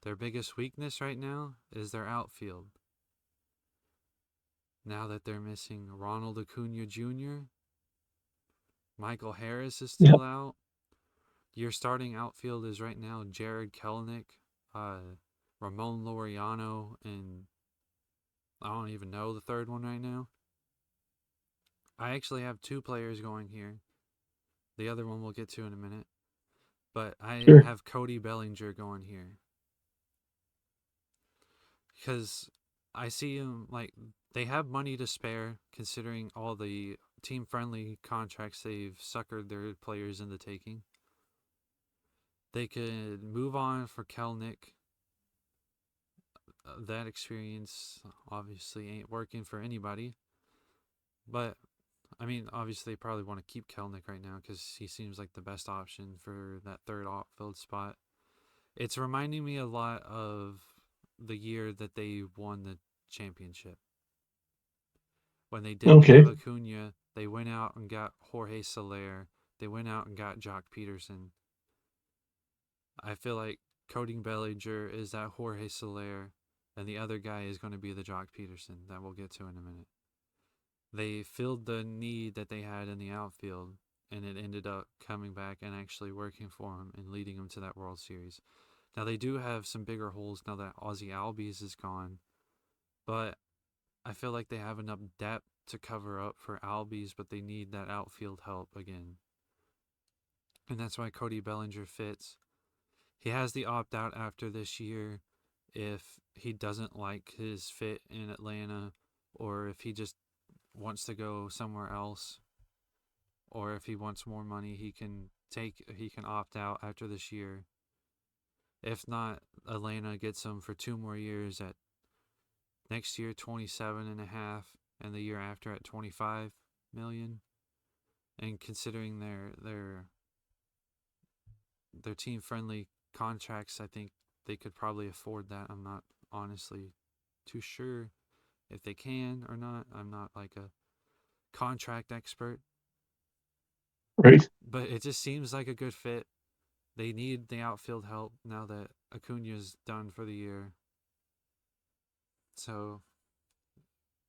Their biggest weakness right now is their outfield. Now that they're missing Ronald Acuna Jr., Michael Harris is Yep, still out. Your starting outfield is right now Jared Kelenic, Ramon Laureano, and I don't even know the third one right now. I actually have 2 players going here. The other one we'll get to in a minute. But I sure. have Cody Bellinger going here because I see him like they have money to spare considering all the team friendly contracts they've suckered their players into taking. They could move on for Kelnick. That experience obviously ain't working for anybody, but I mean, obviously, they probably want to keep Kelnick right now because he seems like the best option for that third outfield spot. It's reminding me a lot of the year that they won the championship. When they didn't have Okay. Acuna, they went out and got Jorge Soler. They went out and got Jock Peterson. I feel like Cody Bellinger is that Jorge Soler, and the other guy is going to be the Jock Peterson that we'll get to in a minute. They filled the need that they had in the outfield, and it ended up coming back and actually working for them and leading them to that World Series. Now they do have some bigger holes now that Ozzy Albies is gone, but I feel like they have enough depth to cover up for Albies, but they need that outfield help again. And that's why Cody Bellinger fits. He has the opt out after this year if he doesn't like his fit in Atlanta, or if he just wants to go somewhere else, or if he wants more money, he can opt out after this year. If not, Atlanta gets him for 2 more years at next year 27 and a half, and the year after at 25 million. And considering their team friendly contracts, I think they could probably afford that. I'm not honestly too sure if they can or not. I'm not like a contract expert, Right. but it just seems like a good fit. They need the outfield help now that Acuna's done for the year. So,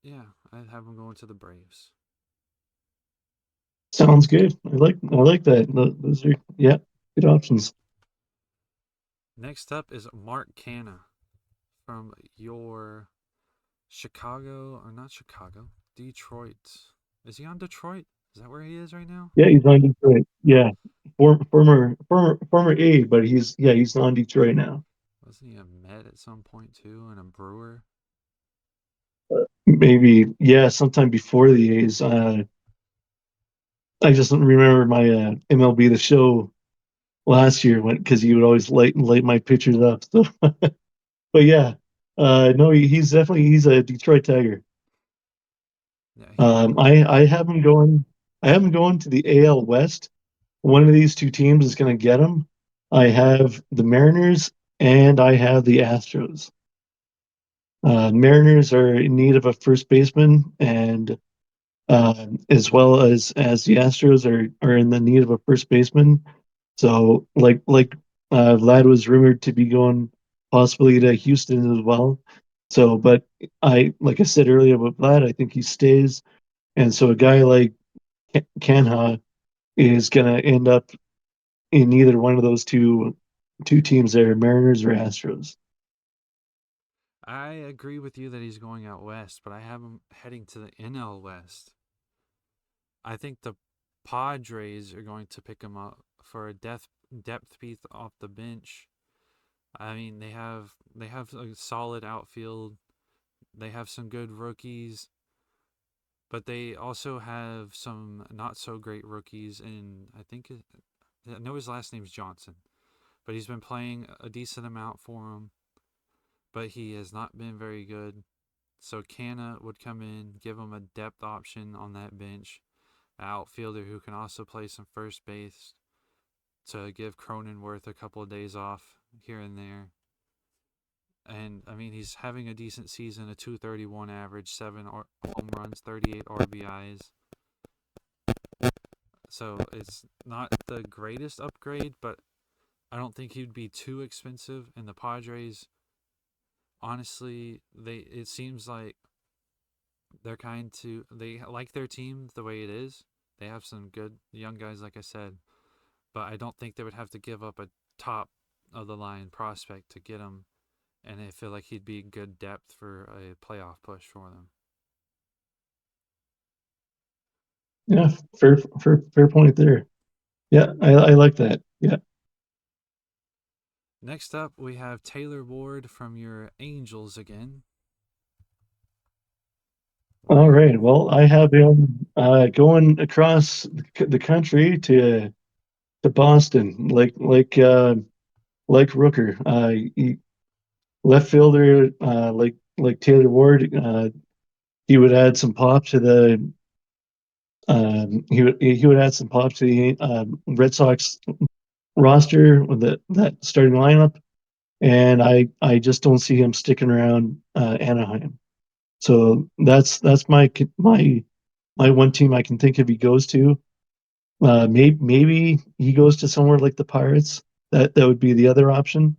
yeah, I'd have them going to the Braves. Sounds good. I like that. Those are, yeah, good options. Next up is Mark Canna from your Chicago, or not Chicago, Detroit. Is he on Detroit? Is that where he is right now? Yeah, he's on Detroit. Yeah, former A, but he's on Detroit now. Wasn't he a Met at some point too, and a Brewer? Maybe, yeah, sometime before the A's. I just remember my MLB The Show last year went because he would always light my pictures up. So, but yeah, no, he's a Detroit Tiger. Yeah, he. I have him going. I have him going to the AL West. One of these two teams is going to get him. I have the Mariners and I have the Astros. Mariners are in need of a first baseman, and as well as the Astros are in the need of a first baseman. So Vlad was rumored to be going possibly to Houston as well. So, but like I said earlier about Vlad, I think he stays, and so a guy like Canha is gonna end up in either one of those two teams there, Mariners or Astros. I agree with you that he's going out west, but I have him heading to the NL West. I think the Padres are going to pick him up for a depth piece off the bench. I mean, they have a solid outfield. They have some good rookies, but they also have some not so great rookies. And I know his last name's Johnson, but he's been playing a decent amount for him. But he has not been very good. So Canna would come in, give him a depth option on that bench, an outfielder who can also play some first base to give Cronenworth a couple of days off here and there. And I mean, he's having a decent season, a 231 average, home runs, 38 RBIs. So it's not the greatest upgrade, but I don't think he'd be too expensive. And the Padres, honestly, it seems like they like their team the way it is. They have some good young guys, like I said, but I don't think they would have to give up a top of the line prospect to get him. And I feel like he'd be good depth for a playoff push for them. Yeah, fair point there. Yeah, I like that. Yeah. Next up, we have Taylor Ward from your Angels again. Where All you? right. Well, I have him going across the country to Boston, like Rooker. Left fielder, like Taylor Ward. He would add some pop He would add some pop to the Red Sox roster with that starting lineup, and I just don't see him sticking around Anaheim. So that's my one team I can think of he goes to. Maybe he goes to somewhere like the Pirates. That would be the other option.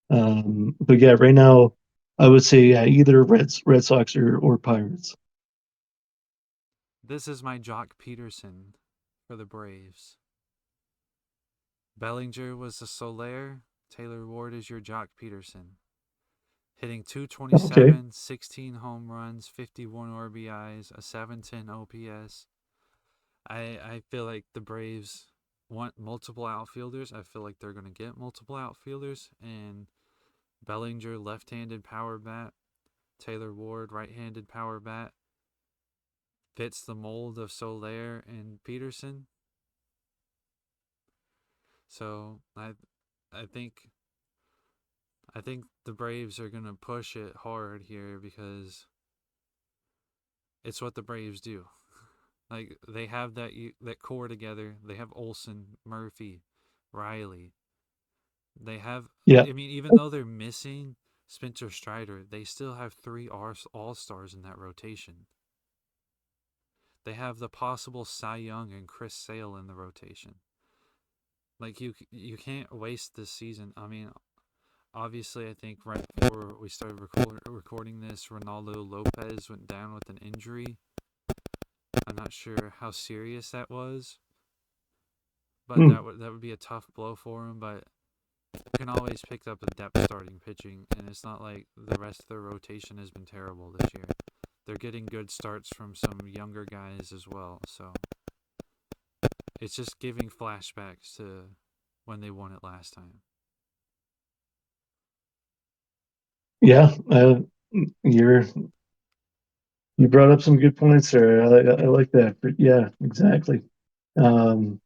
But yeah, right now I would say either Red Sox or Pirates. This is my Jock Peterson for the Braves. Bellinger was the Soler. Taylor Ward is your Jock Peterson. Hitting Okay. 227, 16 home runs, 51 RBIs, a 710 OPS. I feel like the Braves want multiple outfielders. I feel like they're going to get multiple outfielders. And Bellinger, left-handed power bat. Taylor Ward, right-handed power bat. Fits the mold of Soler and Peterson. So I think I think the Braves are going to push it hard here because it's what the Braves do. Like they have that core together. They have Olson, Murphy, Riley. They have. Yeah. I mean, even though they're missing Spencer Strider, they still have three All Stars in that rotation. They have the possible Cy Young and Chris Sale in the rotation. Like you can't waste this season. I mean, obviously, I think right before we started recording this, Ronaldo Lopez went down with an injury. I'm not sure how serious that was, but Mm, that would be a tough blow for him. But you can always pick up a depth starting pitching, and it's not like the rest of their rotation has been terrible this year. They're getting good starts from some younger guys as well, so it's just giving flashbacks to when they won it last time. yeah. You're you brought up some good points there. I like that. But yeah, exactly. Um,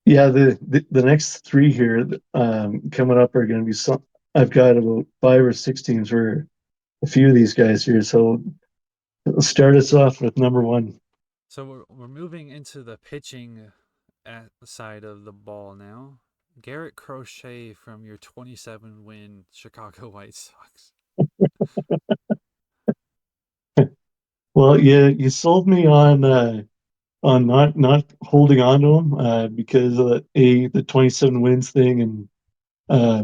yeah, the next three here coming up are going to be some. I've got about 5 or 6 teams for a few of these guys here. So let's start us off with number one. So we're moving into the pitching side of the ball now. Garrett Crochet from your 27-win Chicago White Sox. Well, you sold me on not holding on to him because of the 27 wins thing, and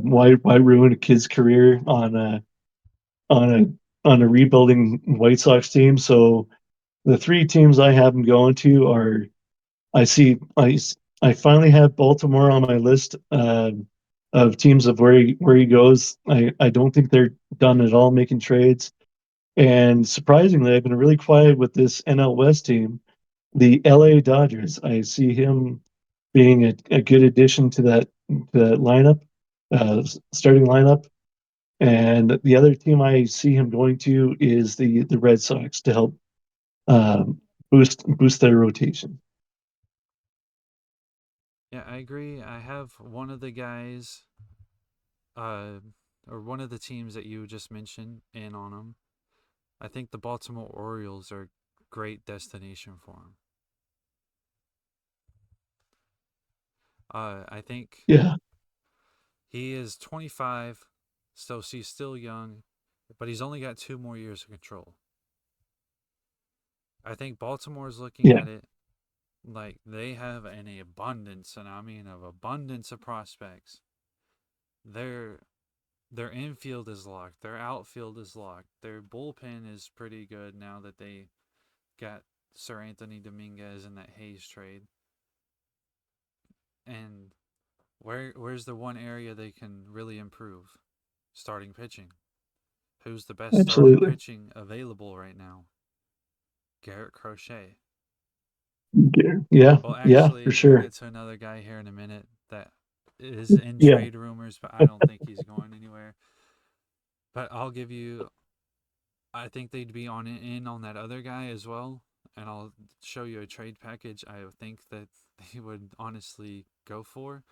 why ruin a kid's career on a rebuilding White Sox team. So the three teams I have him going to are I see I finally have Baltimore on my list of teams of where he goes. I don't think they're done at all making trades. And surprisingly, I've been really quiet with this NL West team, the LA Dodgers. I see him being a good addition to that lineup, starting lineup. And the other team I see him going to is the Red Sox to help um, boost their rotation. Yeah, I agree. I have one of the guys, uh, or one of the teams that you just mentioned, in on them. I think the Baltimore Orioles are a great destination for him. I think Yeah, he is 25, so he's still young, but he's only got 2 more years of control. I think Baltimore's looking yeah, at it like they have an abundance, and I mean of abundance of prospects. Their their infield is locked. Their outfield is locked. Their bullpen is pretty good now that they got Sir Anthony Dominguez in that Hayes trade. And where's the one area they can really improve? Starting pitching. Who's the best starting absolutely. pitching available right now? Garrett Crochet. Yeah, yeah, Well, yeah, for actually, we'll sure. get to another guy here in a minute that is in Yeah, trade rumors, but I don't think he's going anywhere. But I'll give you. I think they'd be in on that other guy as well, and I'll show you a trade package. I think that they would honestly go for.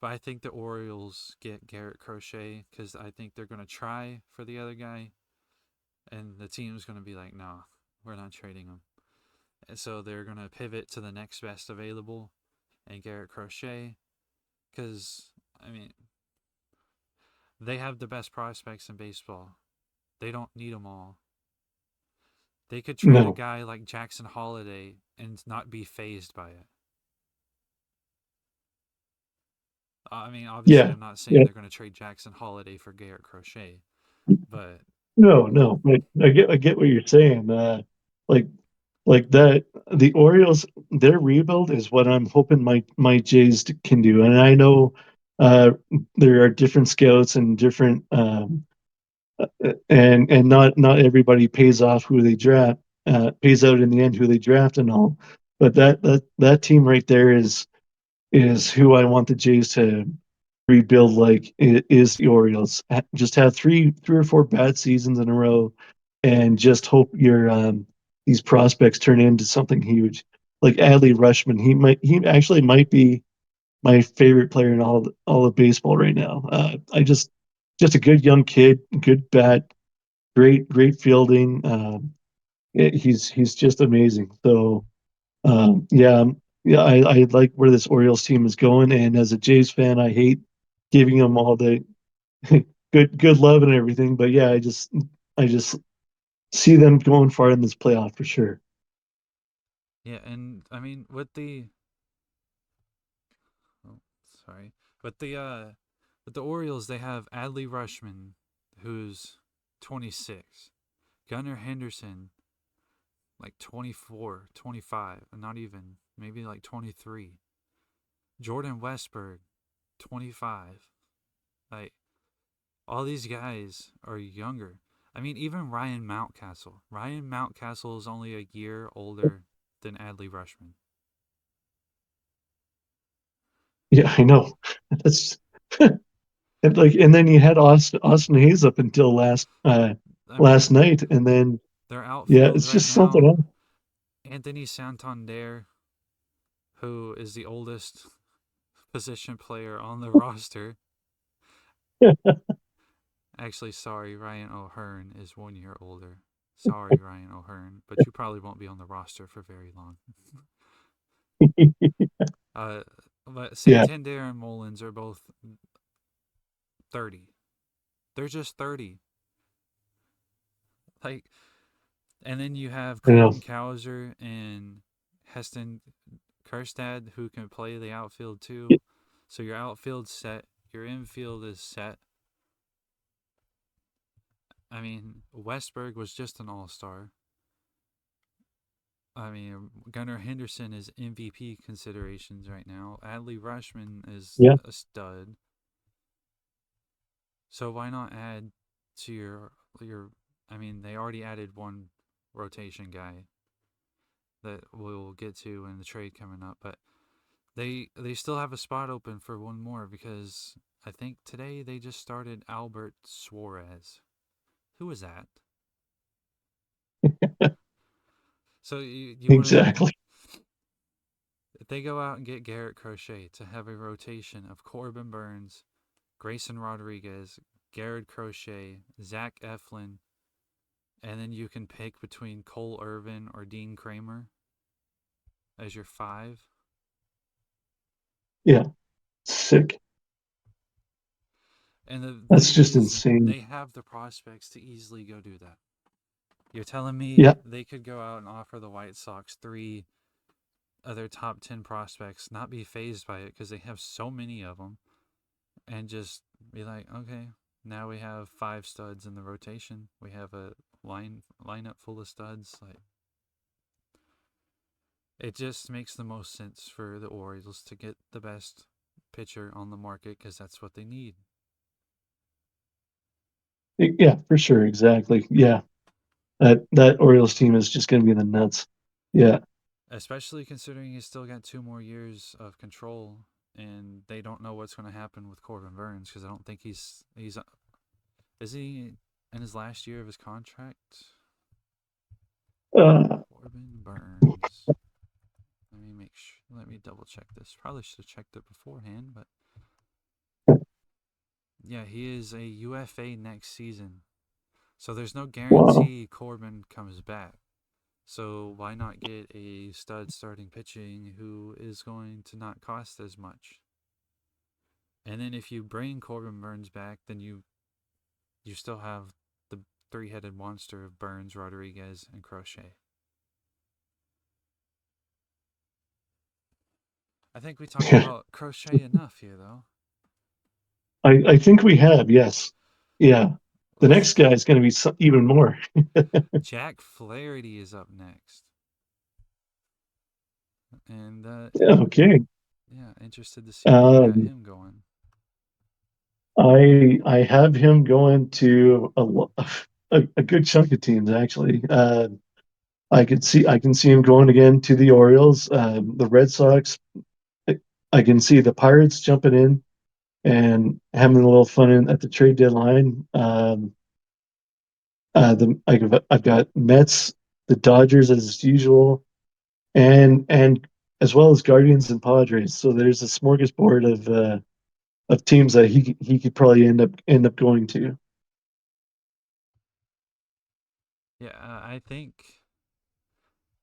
But I think the Orioles get Garrett Crochet because I think they're going to try for the other guy, and the team's going to be like, "No, we're not trading him." And so they're going to pivot to the next best available and Garrett Crochet because, I mean, they have the best prospects in baseball. They don't need them all. They could trade a No. guy like Jackson Holiday and not be phased by it. I mean, obviously, Yeah. I'm not saying Yeah. they're going to trade Jackson Holiday for Garrett Crochet, but No, no. But I get what you're saying. Like like that the Orioles, their rebuild is what I'm hoping my Jays can do. And I know uh there are different scouts and different and not everybody pays off who they draft, pays out in the end who they draft and all. But that team right there is who I want the Jays to rebuild like is the Orioles. Just have three or four bad seasons in a row, and just hope your these prospects turn into something huge. Like Adley Rushman, he actually might be my favorite player in all of baseball right now. I just a good young kid, good bat, great fielding. He's just amazing. So yeah, yeah, I like where this Orioles team is going, and as a Jays fan, I hate giving them all the good love and everything, but yeah, I just see them going far in this playoff for sure. yeah, and I mean oh, sorry, with the Orioles, they have Adley Rushman, who's 26, Gunnar Henderson, like 24, 25, not even, maybe like 23, Jordan Westberg, 25. Like, all these guys are younger. I mean, even Ryan Mountcastle. Ryan Mountcastle is only a year older than Adley Rushman. Yeah, I know. That's and then you had Austin Hayes up until I last mean, night, and then their yeah, outfield it's right just something now, else. Anthony Santander, who is the oldest position player on the roster. Actually, sorry, Ryan O'Hearn is 1 year older. Sorry, Ryan O'Hearn, but you probably won't be on the roster for very long. uh, but Yeah, Santander and Mullins are both 30. They're just 30. Like, and then you have I know. Colton Cowser and Heston Kerstad who can play the outfield too. So your outfield's set. Your infield is set. I mean, Westberg was just an all-star. I mean, Gunnar Henderson is MVP considerations right now. Adley Rushman is Yeah, a stud. So why not add to your? I mean, they already added one rotation guy that we'll get to in the trade coming up, but they still have a spot open for one more because I think today they just started Albert Suarez. Who is that? So you want to exactly. if they go out and get Garrett Crochet to have a rotation of Corbin Burns, Grayson Rodriguez, Garrett Crochet, Zach Eflin, and then you can pick between Cole Irvin or Dean Kramer as your five. Yeah, sick. And the That's thing just is, insane. they have the prospects to easily go do that. You're telling me Yeah, they could go out and offer the White Sox three other top 10 prospects, not be phased by it because they have so many of them, and just be like, okay, now we have five studs in the rotation. We have a lineup full of studs. Like, it just makes the most sense for the Orioles to get the best pitcher on the market because that's what they need. yeah, for sure, exactly. Yeah, that Orioles team is just going to be the nuts. Yeah. Especially considering he's still got 2 more years of control, and they don't know what's going to happen with Corbin Burns because I don't think he's is he in his last year of his contract? Uh, Corbin Burns. Let me double check this. Probably should have checked it beforehand, but yeah, he is a UFA next season. So there's no wow. guarantee Corbin comes back. So why not get a stud starting pitching who is going to not cost as much? And then if you bring Corbin Burns back, then you still have the three-headed monster of Burns, Rodriguez, and Crochet. I think we talked Yeah, about Crochet enough here, though. I think we have, yes. Yeah. The next Let's. guy is going to be even more. Jack Flaherty is up next, and Okay. yeah, interested to see where you got Um, him going. I have him going to a good chunk of teams actually. I can see him going again to the Orioles, the Red Sox. I can see the Pirates jumping in and having a little fun at the trade deadline. I've got Mets, the Dodgers as usual, and as well as Guardians and Padres. So there's a smorgasbord of teams that he could probably end up going to. Yeah,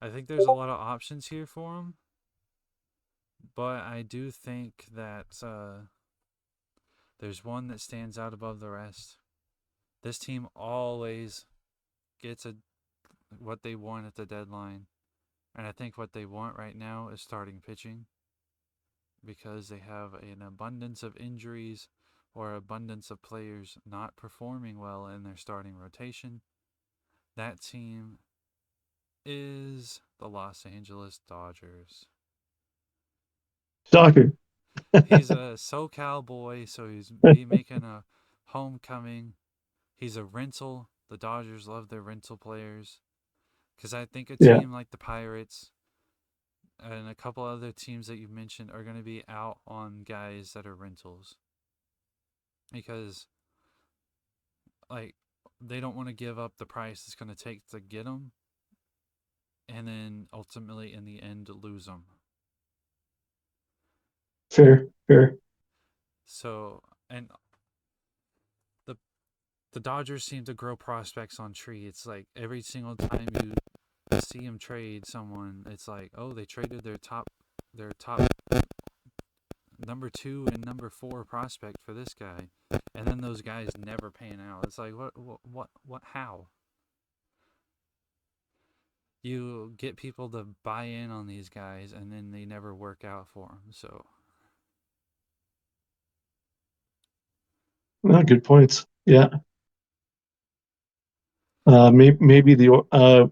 I think there's a lot of options here for him, but I do think that there's one that stands out above the rest. This team always gets what they want at the deadline, and I think what they want right now is starting pitching because they have an abundance of injuries or abundance of players not performing well in their starting rotation. That team is the Los Angeles Dodgers. Soccer. He's a SoCal boy, so he's be making a homecoming. He's a rental. The Dodgers love their rental players because I think a Yeah, team like the Pirates and a couple other teams that you mentioned are going to be out on guys that are rentals because like they don't want to give up the price it's going to take to get them and then ultimately in the end lose them. fair, fair. So and the the Dodgers seem to grow prospects on tree. It's like every single time you see them trade someone, it's like, oh, they traded their top number 2 and number 4 prospect for this guy. And then those guys never pan out. It's like what how? You get people to buy in on these guys and then they never work out for them. So, Well, good points. Yeah. Maybe the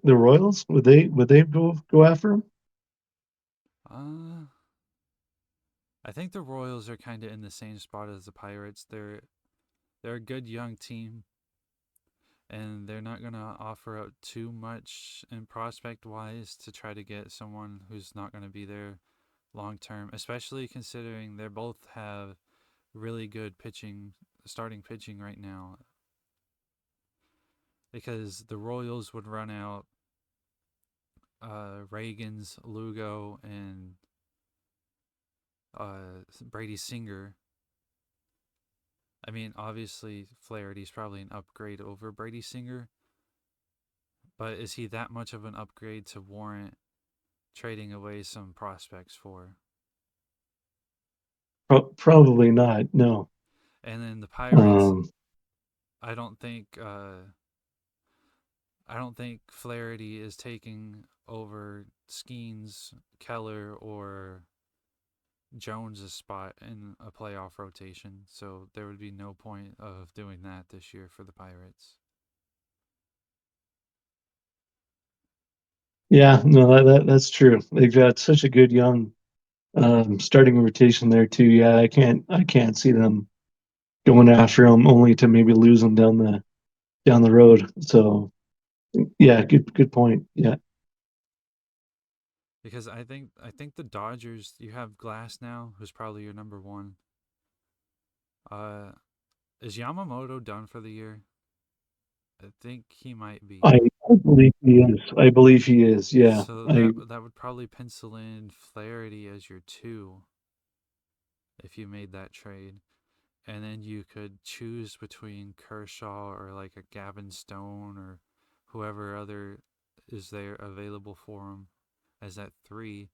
Royals would they go after him? uh I think the Royals are kind of in the same spot as the Pirates. They're a good young team and they're not going to offer up too much in prospect wise to try to get someone who's not going to be there long term, especially considering they both have really good starting pitching right now. Because the Royals would run out Reagan's, Lugo, and Brady Singer. I mean, obviously Flaherty's probably an upgrade over Brady Singer, but is he that much of an upgrade to warrant trading away some prospects for? Probably not. No. And then the Pirates, Um, I don't think I don't think Flaherty is taking over Skeens, Keller, or Jones' spot in a playoff rotation. So there would be no point of doing that this year for the Pirates. yeah, no, that's true. They've got such a good young starting rotation there too. Yeah, I can't see them going after him only to maybe lose him down the road. So yeah, good point. Yeah, Because I think the Dodgers, you have Glass now, who's probably your number one. Uh, is Yamamoto done for the year? I think he might be. I believe he is. I believe he is. Yeah, So I that would probably pencil in Flaherty as your two if you made that trade. And then you could choose between Kershaw or like a Gavin Stone or whoever other. is there available for him as that three.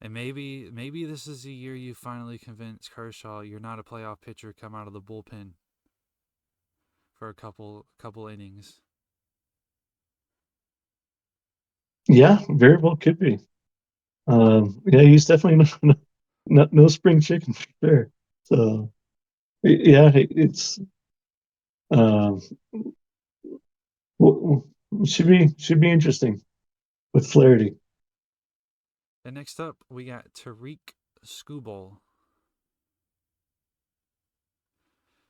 And maybe this is the year you finally convince Kershaw you're not a playoff pitcher. Come out of the bullpen for a couple innings. Yeah, very well could be. Yeah, he's definitely no spring chicken for sure. So yeah, it's um, should be interesting with Flaherty. And next up, we got Tariq Skubal.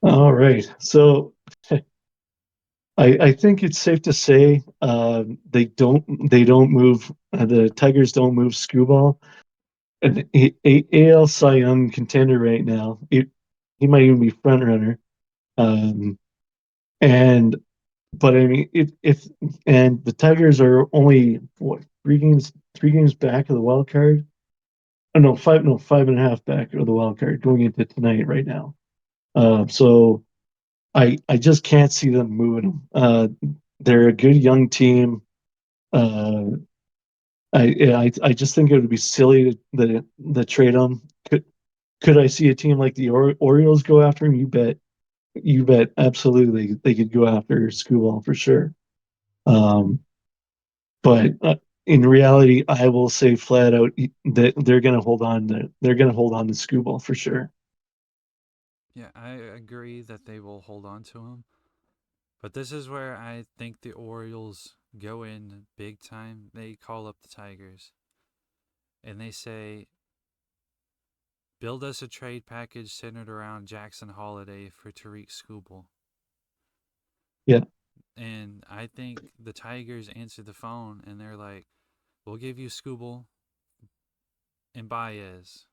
All right, so I think it's safe to say they don't move the Tigers don't move Skubal, an AL Cy Young contender right now. He might even be front runner. Um, and but I mean, if and the Tigers are only what 3 games back of the wild card. Oh, no, 5.5 back of the wild card going into tonight right now. So I just can't see them moving them. They're a good young team. Uh, I just think it would be silly to trade them. Could I see a team like the Orioles go after him? You bet, absolutely they could go after Skubal for sure. Um, but in reality, I will say flat out that they're gonna hold on to Skubal for sure. Yeah, I agree that they will hold on to him. But this is where I think the Orioles go in big time. They call up the Tigers and they say, build us a trade package centered around Jackson Holiday for Tariq Skubal. Yeah, And I think the Tigers answer the phone and they're like, we'll give you Skubal and Baez.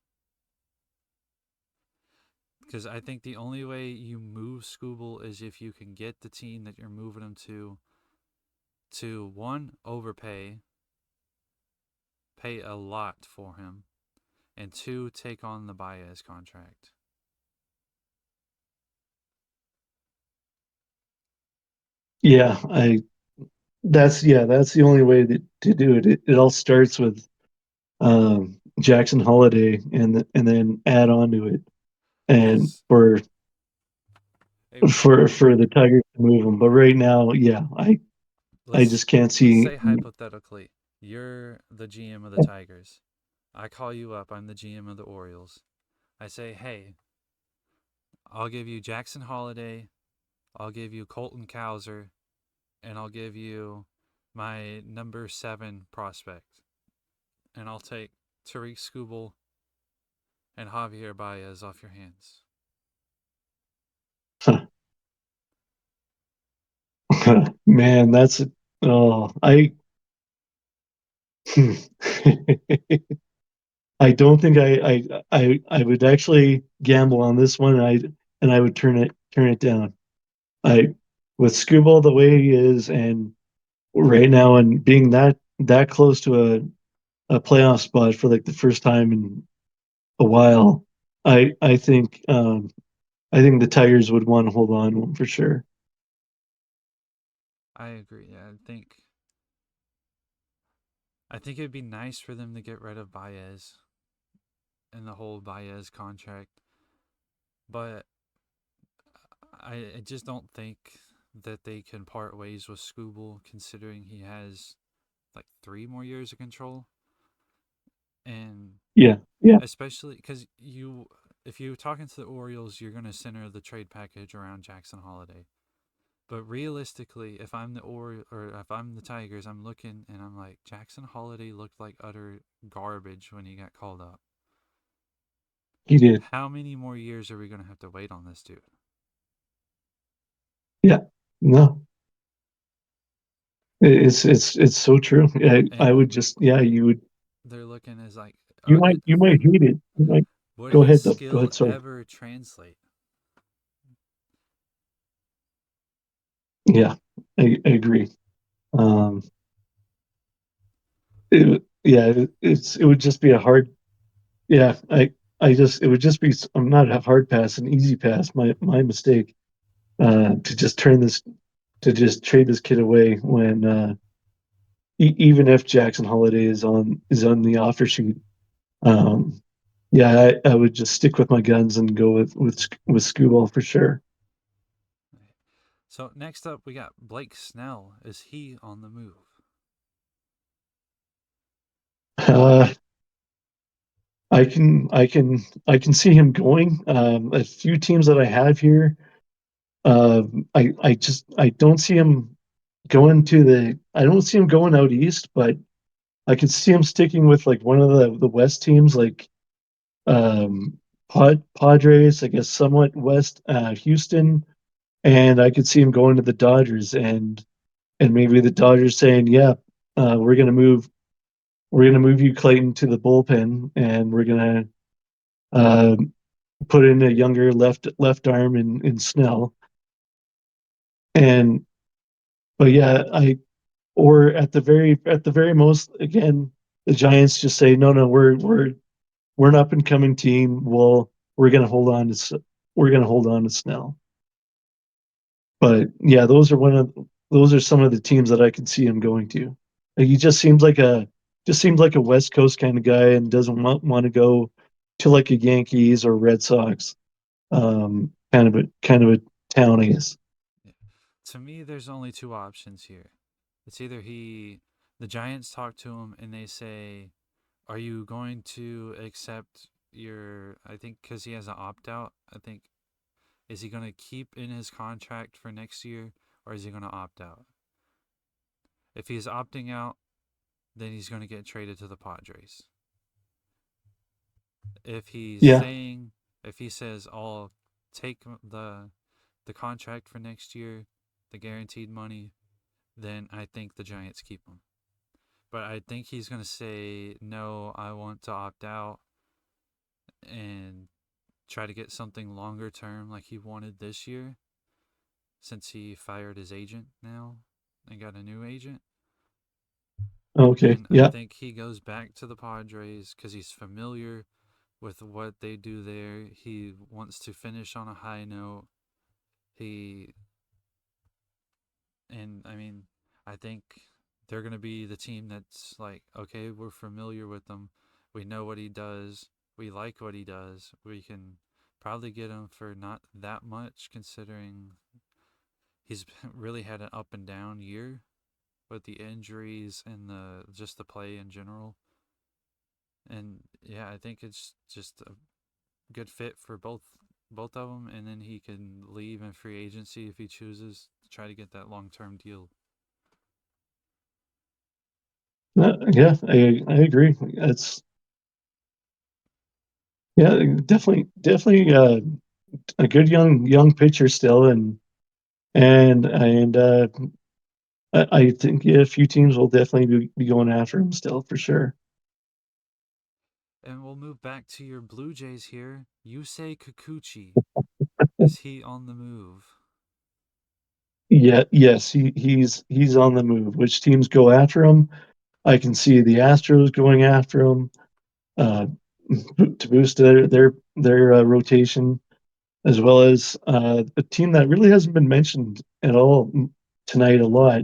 Because I think the only way you move Skubal is if you can get the team that you're moving him to one, overpay, pay a lot for him, and two, take on the Baez contract. yeah, I that's the only way to do it. It all starts with Jackson Holiday and then add on to it. And Because hey, for the Tigers to move him. But right now, yeah, I let's just can't let's see. say hypothetically, you're the GM of the Tigers. I call you up. I'm the GM of the Orioles. I say, hey, I'll give you Jackson Holiday. I'll give you Colton Cowser, and I'll give you my number 7 prospect, and I'll take Tariq Skubal and Javier Baez off your hands. Man, that's oh I don't think I would actually gamble on this one. And I would turn it down. I with Scooble the way he is and right now and being that close to a playoff spot for like the first time in a while, I think the Tigers would want to hold on to him for sure. I agree. Yeah, I think it'd be nice for them to get rid of Baez and the whole Baez contract, but I just don't think that they can part ways with Scooble considering he has like 3 more years of control, and Yeah, yeah, especially because if you're talking to the Orioles, you're going to center the trade package around Jackson Holiday. But realistically, if I'm or if I'm the Tigers, I'm looking and I'm like, Jackson Holiday looked like utter garbage when he got called up. he did. How many more years are we going to have to wait on this dude? Yeah, no, it's so true. I And would just yeah, they're looking as like, are the you might hate it. You might would go his ahead though. Go skill ahead. Sorry. ever translate? Yeah, I agree. Um, it would just be a hard. Yeah, I just it would just be I'm not a hard pass, an easy pass. My mistake. To just trade this kid away when even if Jackson Holiday is on the offer sheet, um, yeah, I would just stick with my guns and go with Skubal for sure. So next up, we got Blake Snell. Is he on the move? Uh, I can see him going. A few teams that I have here, I don't see him going to the. I don't see him going out east, but I could see him sticking with like one of the West teams, like um, Padres, I guess, somewhat West, Houston, and I could see him going to the Dodgers, and maybe the Dodgers saying, "Yeah, we're gonna move you, Clayton, to the bullpen, and we're gonna uh, put in a younger left arm in Snell." And but yeah, I or at the very most, again, the Giants just say, "No, no, we're an up and coming team. We're gonna hold on to we're gonna hold on to Snell." But yeah, those are some of the teams that I could see him going to. Like, he just seems like a West Coast kind of guy and doesn't want to go to like a Yankees or Red Sox kind of a town, I guess. Yeah. To me, there's only two options here. It's either the Giants talk to him and they say, "Are you going to accept your?" I think because he has an opt out. I think is he going to keep in his contract for next year or is he going to opt out? If he's opting out, then he's going to get traded to the Padres. If he's Yeah. saying, if he says, "I'll take the contract for next year, the guaranteed money," then I think the Giants keep him. But I think he's going to say, "No, I want to opt out," and try to get something longer term like he wanted this year since he fired his agent now and got a new agent. Okay. And I Yeah. think he goes back to the Padres because he's familiar with what they do there. He wants to finish on a high note. He, and I mean, I think they're going to be the team that's like, okay, we're familiar with him. We know what he does. We like what he does. We can probably get him for not that much considering he's really had an up and down year with the injuries and the just the play in general. And yeah, I think it's just a good fit for both of them, and then he can leave in free agency if he chooses to try to get that long term deal. Yeah, I agree. It's Yeah, definitely a good young pitcher still, and I think, yeah, a few teams will definitely be going after him still for sure. And we'll move back to your Blue Jays here. Yusei Kikuchi. Is he on the move? Yeah, yes, he's on the move. Which teams go after him? I can see the Astros going after him uh, to boost their rotation, as well as a team that really hasn't been mentioned at all tonight a lot.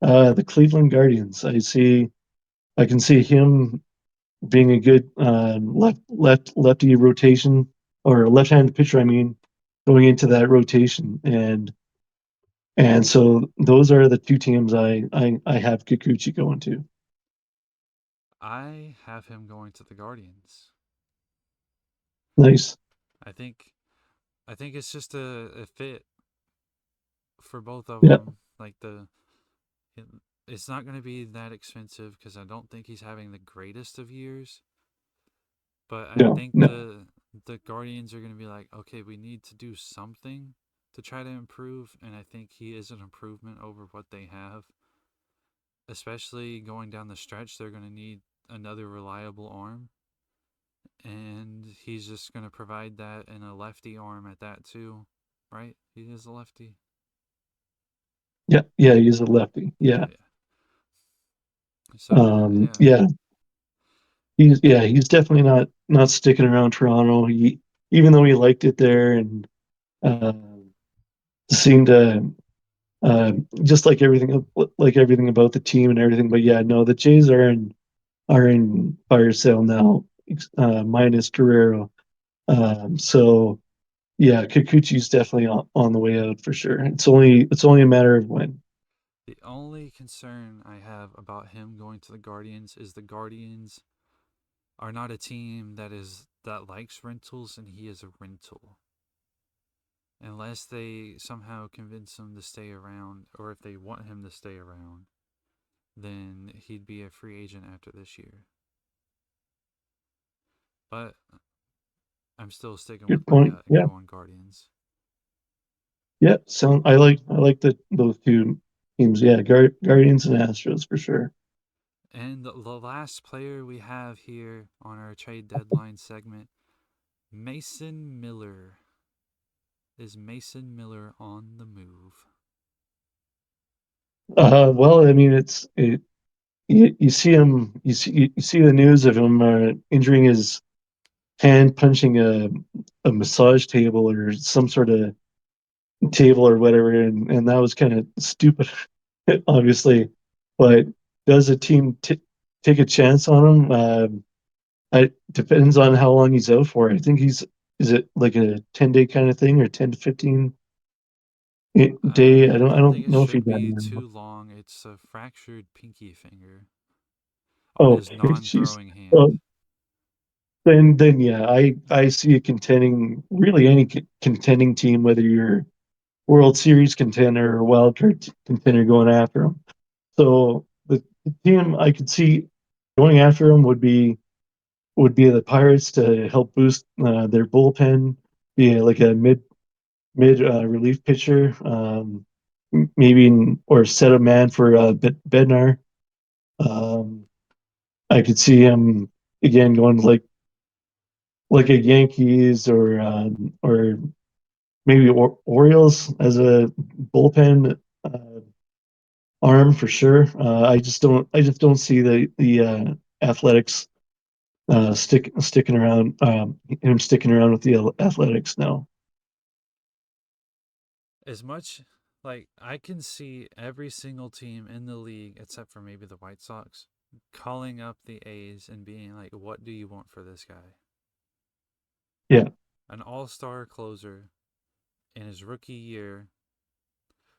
The Cleveland Guardians. I can see him being a good lefty rotation, or left-handed pitcher, I mean, going into that rotation, and so those are the two teams I have Kikuchi going to. I have him going to the Guardians. Nice. I think I think it's just a fit for both of Yeah. them. Like it's not going to be that expensive because I don't think he's having the greatest of years. But I No. think No. the Guardians are going to be like, okay, we need to do something to try to improve, and I think he is an improvement over what they have. Especially going down the stretch, they're going to need another reliable arm, and he's just going to provide that in a lefty arm at that too, right? He is a lefty. Yeah. Yeah. He's a lefty. Yeah. Okay, so yeah, Yeah. He's definitely not sticking around Toronto. Even though he liked it there and uh, seemed to. just like everything about the team and everything. But yeah, no, the Jays are in fire sale now, minus Guerrero. So yeah, Kikuchi's definitely on the way out for sure. It's only a matter of when. The only concern I have about him going to the Guardians is the Guardians are not a team that likes rentals, and he is a rental. Unless they somehow convince him to stay around, or if they want him to stay around, then he'd be a free agent after this year. But I'm still sticking Good with my point. gut and Yeah, going Guardians. yeah. So I like those two teams. Yeah, Guardians and Astros for sure. And the last player we have here on our trade deadline segment, Mason Miller. Is Mason Miller on the move? Well, I mean, you see him, you see the news of him injuring his hand punching a massage table or some sort of table or whatever, and that was kind of stupid, obviously. But does a team take a chance on him? It depends on how long he's out for. I think is it like a 10-day kind of thing or 10 to 15 day? I I don't I don't think don't it know if he should got be it. too long. It's a fractured pinky finger on Oh, his jeez. non-throwing hand. Oh, then yeah, I see a contending, really any contending team, whether you're World Series contender or wild card contender, going after him. So the team I could see going after him would be the Pirates to help boost their bullpen, be like a mid relief pitcher, or set a man for Bednar. Um, I could see him again going like a Yankees or maybe Orioles as a bullpen arm for sure. I just don't see the Athletics sticking around with the Athletics now. As much like I can see every single team in the league except for maybe the White Sox calling up the A's and being like, "What do you want for this guy?" Yeah, An all-star closer in his rookie year,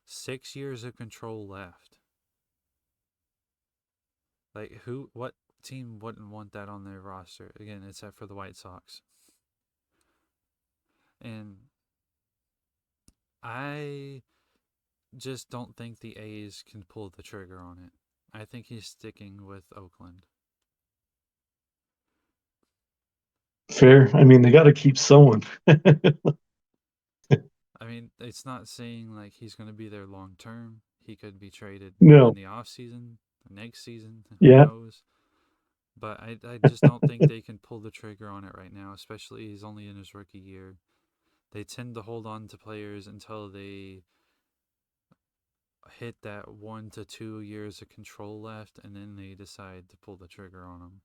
6 years of control left. Like what team wouldn't want that on their roster? Again, except for the White Sox. And I just don't think the A's can pull the trigger on it. I think he's sticking with Oakland. fair. I mean, they got to keep someone. I mean, it's not saying like he's going to be there long term. He could be traded in No, the off season, next season. Who yeah, knows? But I just don't think they can pull the trigger on it right now. Especially he's only in his rookie year. They tend to hold on to players until they hit that 1 to 2 years of control left, and then they decide to pull the trigger on them.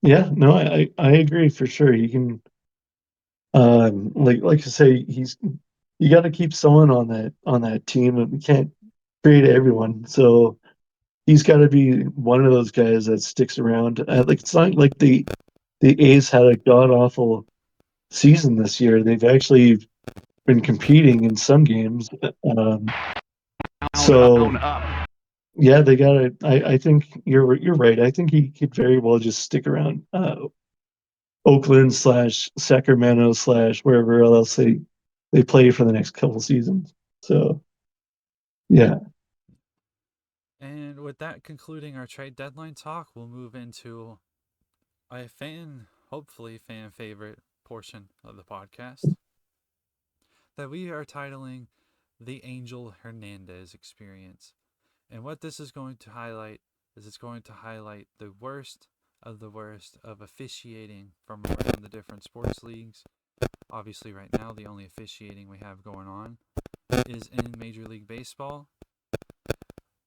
yeah. No, I agree for sure. You can, like I say, you got to keep someone on that team, and we can't create everyone. So he's got to be one of those guys that sticks around. Like it's not like the A's had a god awful season this year. They've actually been competing in some games. Um, so yeah, they got to. I think you're right. I think he could very well just stick around Oakland slash Sacramento slash wherever else they play for the next couple seasons. So yeah, And with that concluding our trade deadline talk, we'll move into a hopefully fan favorite portion of the podcast that we are titling The Angel Hernandez Experience. And what this is going to highlight is it's going to highlight the worst of officiating from around the different sports leagues. Obviously, right now, the only officiating we have going on is in Major League Baseball.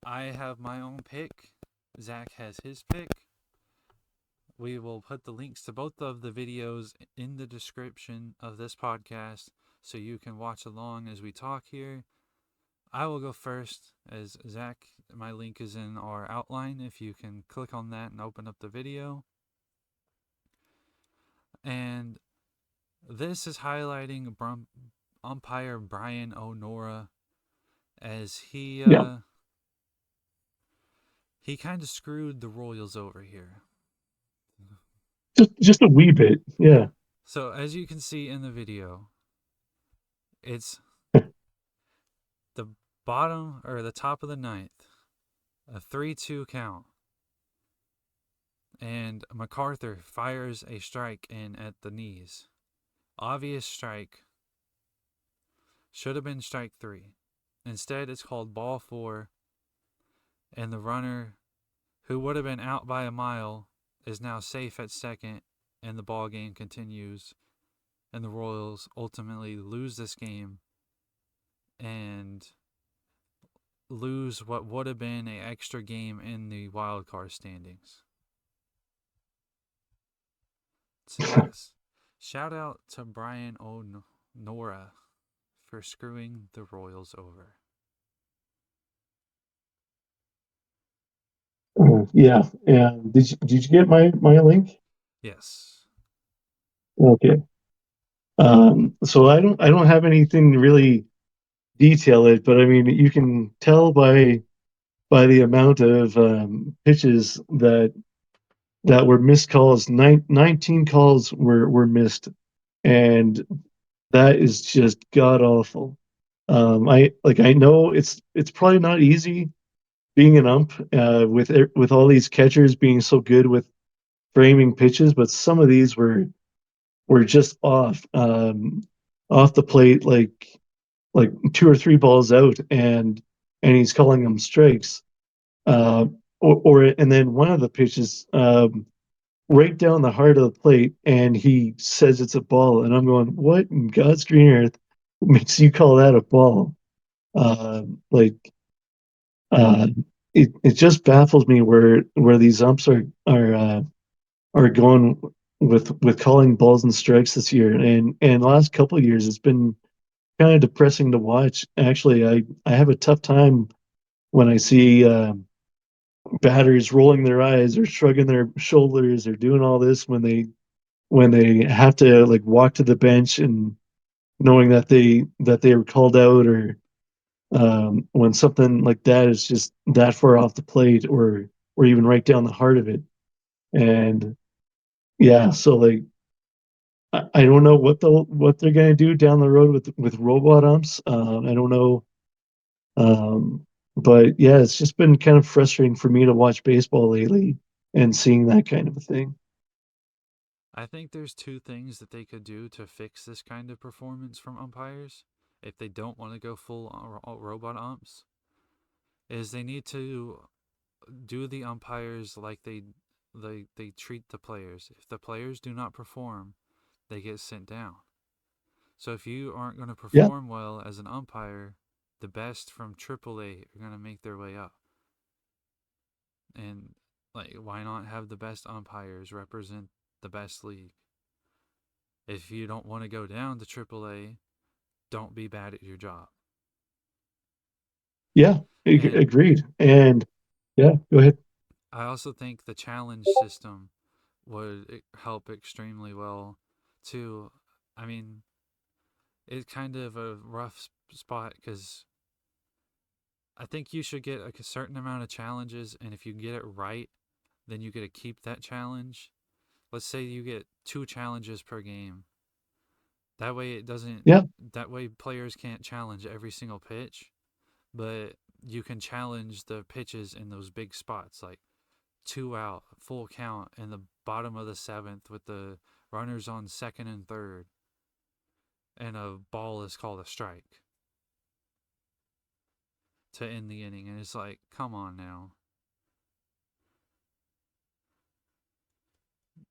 I have my own pick. Zach has his pick. We will put the links to both of the videos in the description of this podcast so you can watch along as we talk here. I will go first, as Zach, my link is in our outline. If you can click on that and open up the video. And this is highlighting umpire Brian O'Nora as Yeah, he kind of screwed the Royals over here. just a wee bit. Yeah, So as you can see in the video, it's the bottom or the top of the ninth, a 3-2 count, and MacArthur fires a strike in at the knees. Obvious strike. Should have been strike 3. Instead, it's called ball 4, and the runner, who would have been out by a mile, is now safe at second, and the ball game continues. And the Royals ultimately lose this game and lose what would have been an extra game in the wild card standings. So yes, shout out to Brian O'Nora for screwing the Royals over. yeah. And did you get my link? Yes, Okay. So I don't have anything to really detail it, but I mean you can tell by the amount of pitches that were missed calls. 19 calls were missed, and that is just god awful. I know it's probably not easy being an ump with all these catchers being so good with framing pitches, but some of these were just off the plate, like two or three balls out, and he's calling them strikes. And then one of the pitches right down the heart of the plate, and he says it's a ball, and I'm going, what in God's green earth makes you call that a ball? Uh, like uh, it just baffles me where these umps are going with calling balls and strikes this year, and the last couple of years it's been kind of depressing to watch. Actually, I have a tough time when I see batters rolling their eyes or shrugging their shoulders or doing all this when they have to like walk to the bench and knowing that they were called out, or when something like that is just that far off the plate, or even right down the heart of it. And yeah, so like I don't know what they're gonna do down the road with robot umps. I don't know. But yeah, it's just been kind of frustrating for me to watch baseball lately and seeing that kind of a thing. I think there's two things that they could do to fix this kind of performance from umpires if they don't want to go full robot umps. Is they need to do the umpires like they treat the players. If the players do not perform, they get sent down. So if you aren't going to Yeah, perform well as an umpire, the best from AAA are going to make their way up. And like, why not have the best umpires represent the best league? If you don't want to go down to AAA, don't be bad at your job. yeah, And agreed. And yeah, go ahead. I also think the challenge system would help extremely well too. I mean, it's kind of a rough spot because I think you should get a certain amount of challenges, and if you get it right, then you get to keep that challenge. Let's say you get 2 challenges per game. That way it doesn't. Yeah, That way players can't challenge every single pitch, but you can challenge the pitches in those big spots, like 2 out, full count, in the bottom of the seventh with the runners on second and third, and a ball is called a strike to end the inning. And it's like, come on now.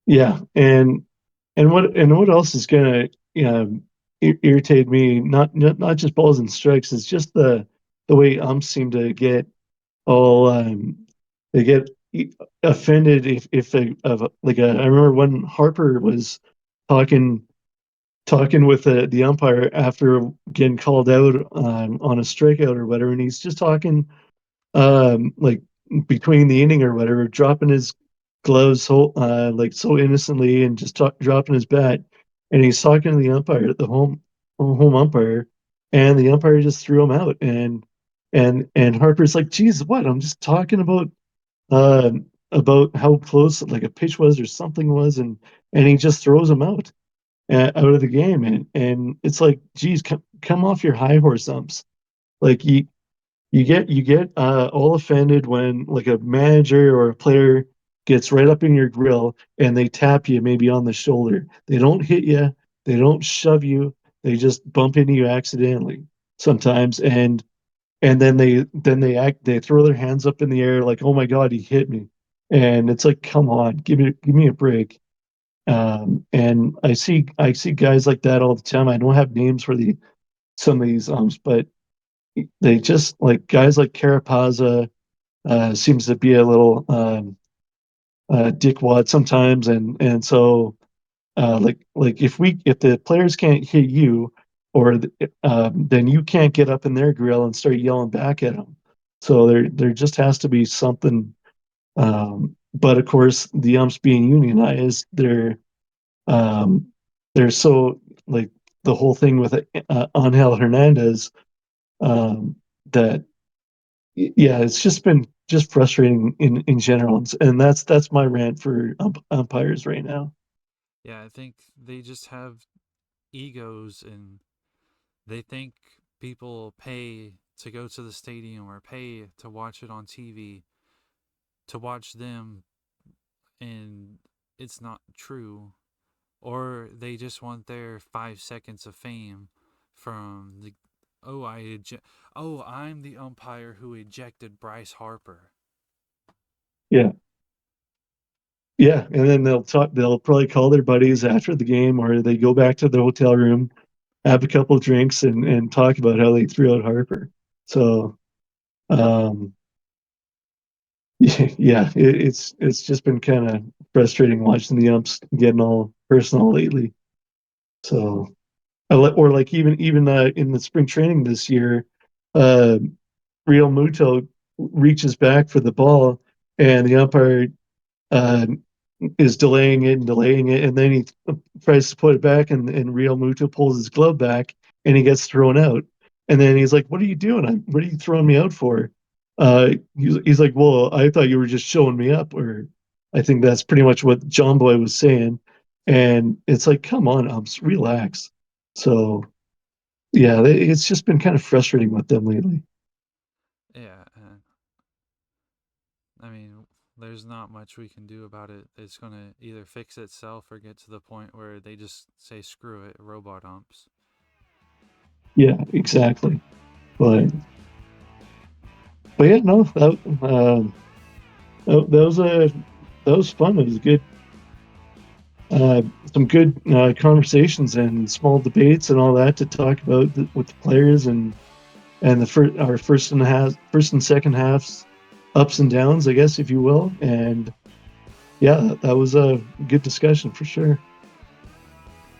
yeah, and what else is gonna irritate me? Not just balls and strikes. It's just the way umps seem to get all they get offended if like I remember when Harper was talking talking with the umpire after getting called out on a strikeout or whatever, and he's just talking like between the inning or whatever, dropping his gloves so like so innocently and just dropping his bat, and he's talking to the umpire, the home umpire, and the umpire just threw him out, and Harper's like, "Geez, what? I'm just talking uh, about how close like a pitch was or something was," and he just throws him out of the game, and it's like, "Geez, come off your high horse umps." Like you get all offended when like a manager or a player gets right up in your grill and they tap you maybe on the shoulder. They don't hit you, they don't shove you, they just bump into you accidentally sometimes, and then they throw their hands up in the air like, oh my god, he hit me, and it's like, come on, give me a break. And I see guys like that all the time. I don't have names for the some of these but they just like guys like Carapaza seems to be a little dickwad sometimes, and so like if the players can't hit you, or then you can't get up in their grill and start yelling back at them. So there just has to be something. But of course, the umps being unionized, um, they're so like the whole thing with Angel Hernandez, um, that yeah, it's just been just frustrating in general, and that's my rant for umpires right now. Yeah, I think they just have egos and they think people pay to go to the stadium or pay to watch it on TV to watch them, and it's not true. Or they just want their 5 seconds of fame from the oh oh, I'm the umpire who ejected Bryce Harper. Yeah, yeah, and then they'll probably call their buddies after the game, or they go back to the hotel room, have a couple of drinks, and talk about how they threw out Harper. So um, yeah, it's just been kind of frustrating watching the umps getting all personal lately. So or like even in the spring training this year, uh, Real Muto reaches back for the ball, and the umpire uh, is delaying it, and then he tries to put it back, and Real Muto pulls his glove back, and he gets thrown out. And then he's like, "What are you doing? What are you throwing me out for?" He's like, "Well, I thought you were just showing me up," or I think that's pretty much what John Boy was saying. And it's like, come on, umps, relax. So yeah, it's just been kind of frustrating with them lately. Yeah, I mean, there's not much we can do about it. It's going to either fix itself or get to the point where they just say, screw it, robot umps. Yeah, exactly. But yeah, no, that was fun. It was good, uh, some good conversations and small debates and all that to talk about with the players, and our first and second halves ups and downs, I guess, if you will. And yeah, that was a good discussion for sure.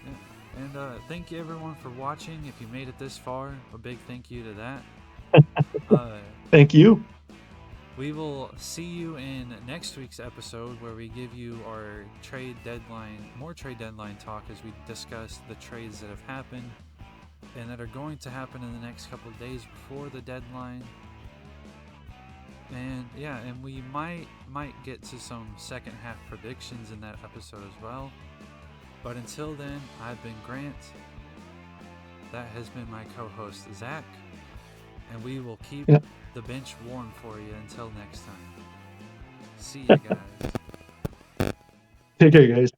Yeah. And thank you everyone for watching. If you made it this far, a big thank you to that. Uh, Thank you. we will see you in next week's episode where we give you our more trade deadline talk as we discuss the trades that have happened and that are going to happen in the next couple of days before the deadline. And yeah, and we might get to some second half predictions in that episode as well. But until then, I've been Grant. That has been my co-host Zach, and we will keep Yeah. the bench warm for you until next time. See you guys. Take care, guys.